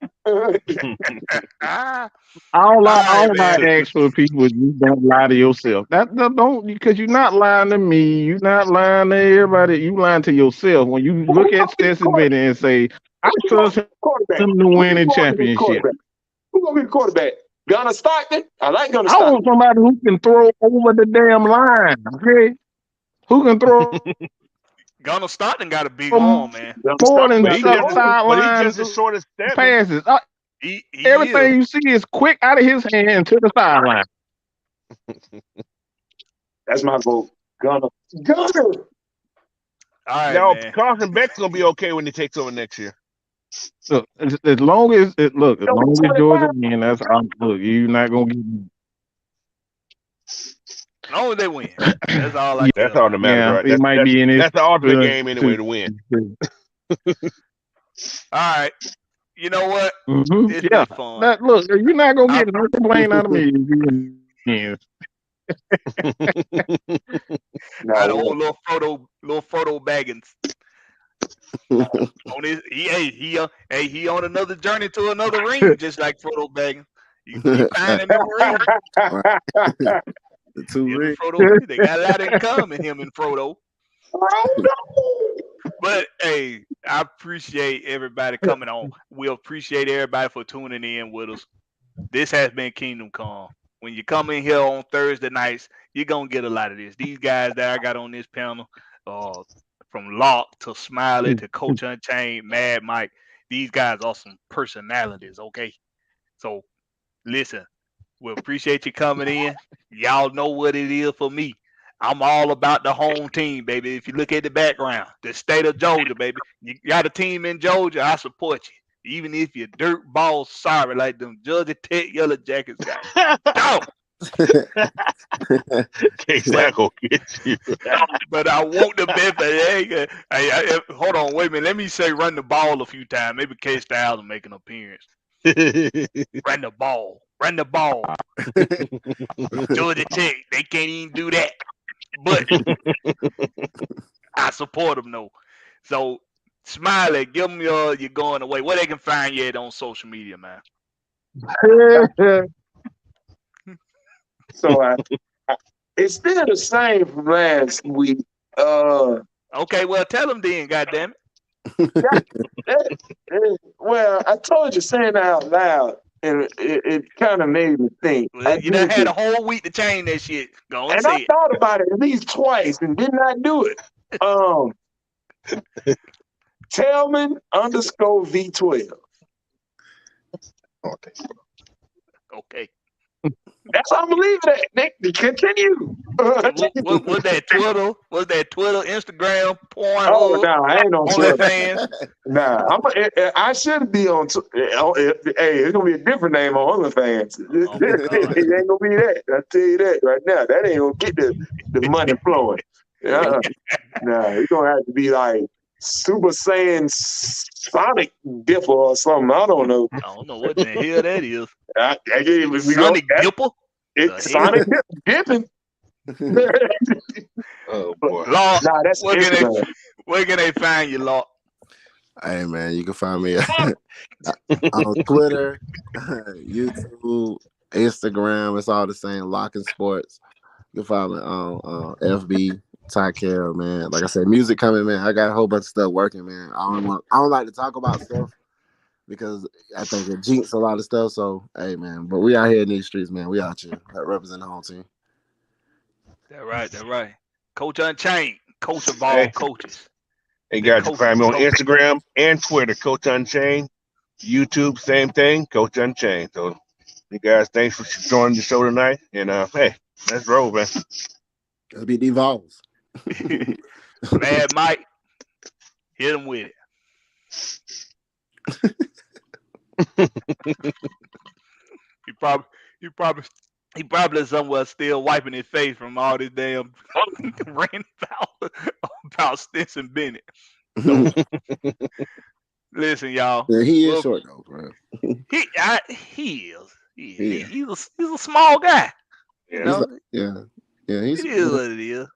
Ah, all all right, I man. ask for people is you don't lie to yourself. That don't because you're not lying to me. You're not lying to everybody. You lying to yourself when you look at Stetson Bennett and say, "I Who's gonna trust be the quarterback? him to Who's win a gonna be the championship." quarterback? Who's gonna be the quarterback? Gunnar Stockton? I like Gunnar I Stockton. want somebody who can throw over the damn line. Okay, who can throw Gunnar Stockton got a big arm, more man. Gunnar than Stockton But got he big just arms. sideline as short as Stetson. passes. He is. Everything you see is quick out of his hand to the sideline. That's my vote. Gunnar. Gunnar. All right, Now man. Carson Beck's gonna be okay when he takes over next year. Look, as long as as Don't long be as Georgia 25. win, look. You're not gonna get. As long as they win. That's all I That's care all that about. matters, Yeah, right? it might be in it That's the ultimate to, game anyway to, to win. All right. You know what? It's yeah. been fun. That look, you're not gonna I get no complaint out of me. If you win. I the No, old little Frodo Baggins on his he on another journey to another ring, just like Frodo Baggins. He finding them rings. Right. The two Him and rings. Frodo, they got a lot in common. Him and Frodo. But hey, I appreciate everybody coming on. We appreciate everybody for tuning in with us. This has been Kingdom Come. When you come in here on Thursday nights, you're gonna get a lot of this. These guys that I got on this panel, from Locke to Smiley to Coach Unchained, Mad Mike, these guys are some personalities, okay? So listen, we appreciate you coming in. Y'all know what it is for me. I'm all about the home team, baby. If you look at the background, the state of Georgia, baby. You got a team in Georgia, I support you. Even if you're dirt ball sorry like them Georgia Tech Yellow Jackets got. Dog. K-Sack gonna get you. But I want the best. Hold on, wait a minute. Let me say run the ball a few times. Maybe K Styles will make an appearance. Run the ball. Run the ball. Georgia Tech, they can't even do that. But I support them though. So Smiley, give them you're going away. Where they can find you at on social media, man. So it's still the same from last week. Okay, well tell them then, goddamn it. Well, I told you saying it out loud, and it kind of made me think. Well, you done had a whole week to change that shit. Go and And I say it. thought about it at least twice and did not do it. Tellman _ V12. Okay. That's how I'm gonna leave it at. Nick, continue. Was that Twitter? Was that Twitter, Instagram, porn? Oh no, I ain't on Twitter. OnlyFans? Nah, I should be on. Hey, it's gonna be a different name on OnlyFans. Oh my God. It ain't gonna be that. I tell you that right now. That ain't gonna get the money flowing. Nah, it's gonna have to be like Super Saiyan Sonic Dipper or something. I don't know. I don't know what the hell that is. Sonic Dipper? Sonic Dipping. Oh boy. Law, Nah, that's Instagram. where can they find you, Law? Hey man, you can find me on Twitter, YouTube, Instagram. It's all the same. Locking Sports. You can find me on FB. Take care, man. Like I said, music coming, man. I got a whole bunch of stuff working, man. I don't like to talk about stuff because I think it jinx a lot of stuff. So hey, man. But we out here in these streets, man. We out here representing the home team. That's right. Coach Unchained, coach of all coaches. Hey The guys, you coach, find me on coach. Instagram and Twitter, Coach Unchained. YouTube, same thing, Coach Unchained. So, you guys, thanks for joining the show tonight. And hey, let's roll, man. Let's be devolves. Mad Mike, hit him with it. He probably somewhere still wiping his face from all this damn rain about Stinson Bennett. So listen, y'all. Yeah, he is short though, bro. He is. He's a small guy. You Yeah. know, Yeah. He's it is what it is.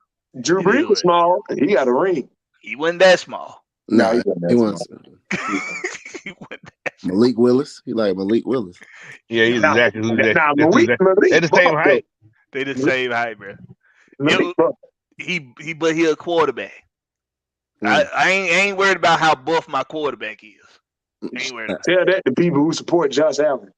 Drew It Brees is was small. He got a ring. He wasn't that small. Nah, nah. wasn't that He small. wants He wasn't that small. Malik Willis. He like Malik Willis. Yeah, he's Nah, exactly who that. nah, They're Malik the same Buck, height. They the same height, bro. Malik Buck. But he a quarterback. I ain't worried about how buff my quarterback is. I ain't worried about Tell that to people who support Josh Allen.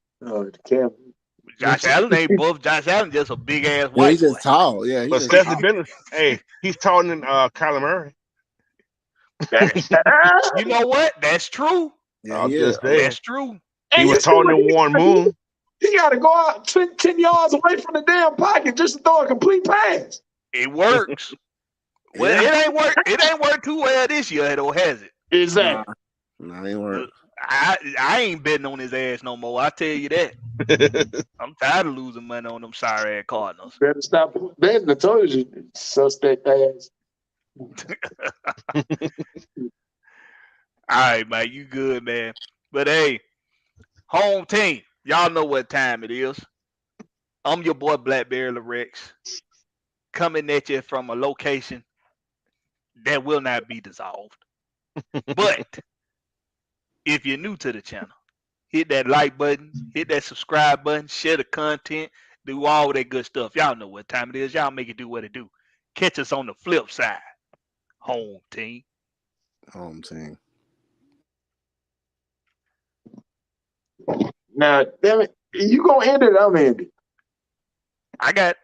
Josh Allen ain't buff. Josh Allen just a big ass Yeah, white he's just boy. tall. Yeah, But he's just Stetson Bennett, hey, he's taller than Kyler Murray. You know what? That's true. Yeah, I'm he just is. saying. That's true. He was taller than Warren Moon. He got to go out 10 yards away from the damn pocket just to throw a complete pass. It works. Well, Yeah. it ain't worked too well this year, though, has it? Exactly. Nah, ain't work. I ain't betting on his ass no more. I tell you that. I'm tired of losing money on them sorry ass Cardinals. Better stop betting. I told you, suspect ass. All right, man, you good, man. But hey, home team, y'all know what time it is. I'm your boy blakberrylarex, coming at you from a location that will not be dissolved. But if you're new to the channel, hit that like button, hit that subscribe button, share the content, do all that good stuff. Y'all know what time it is. Y'all make it do what it do. Catch us on the flip side. Home team. Home team. Now, damn it, you gonna end it? I'm ending. I got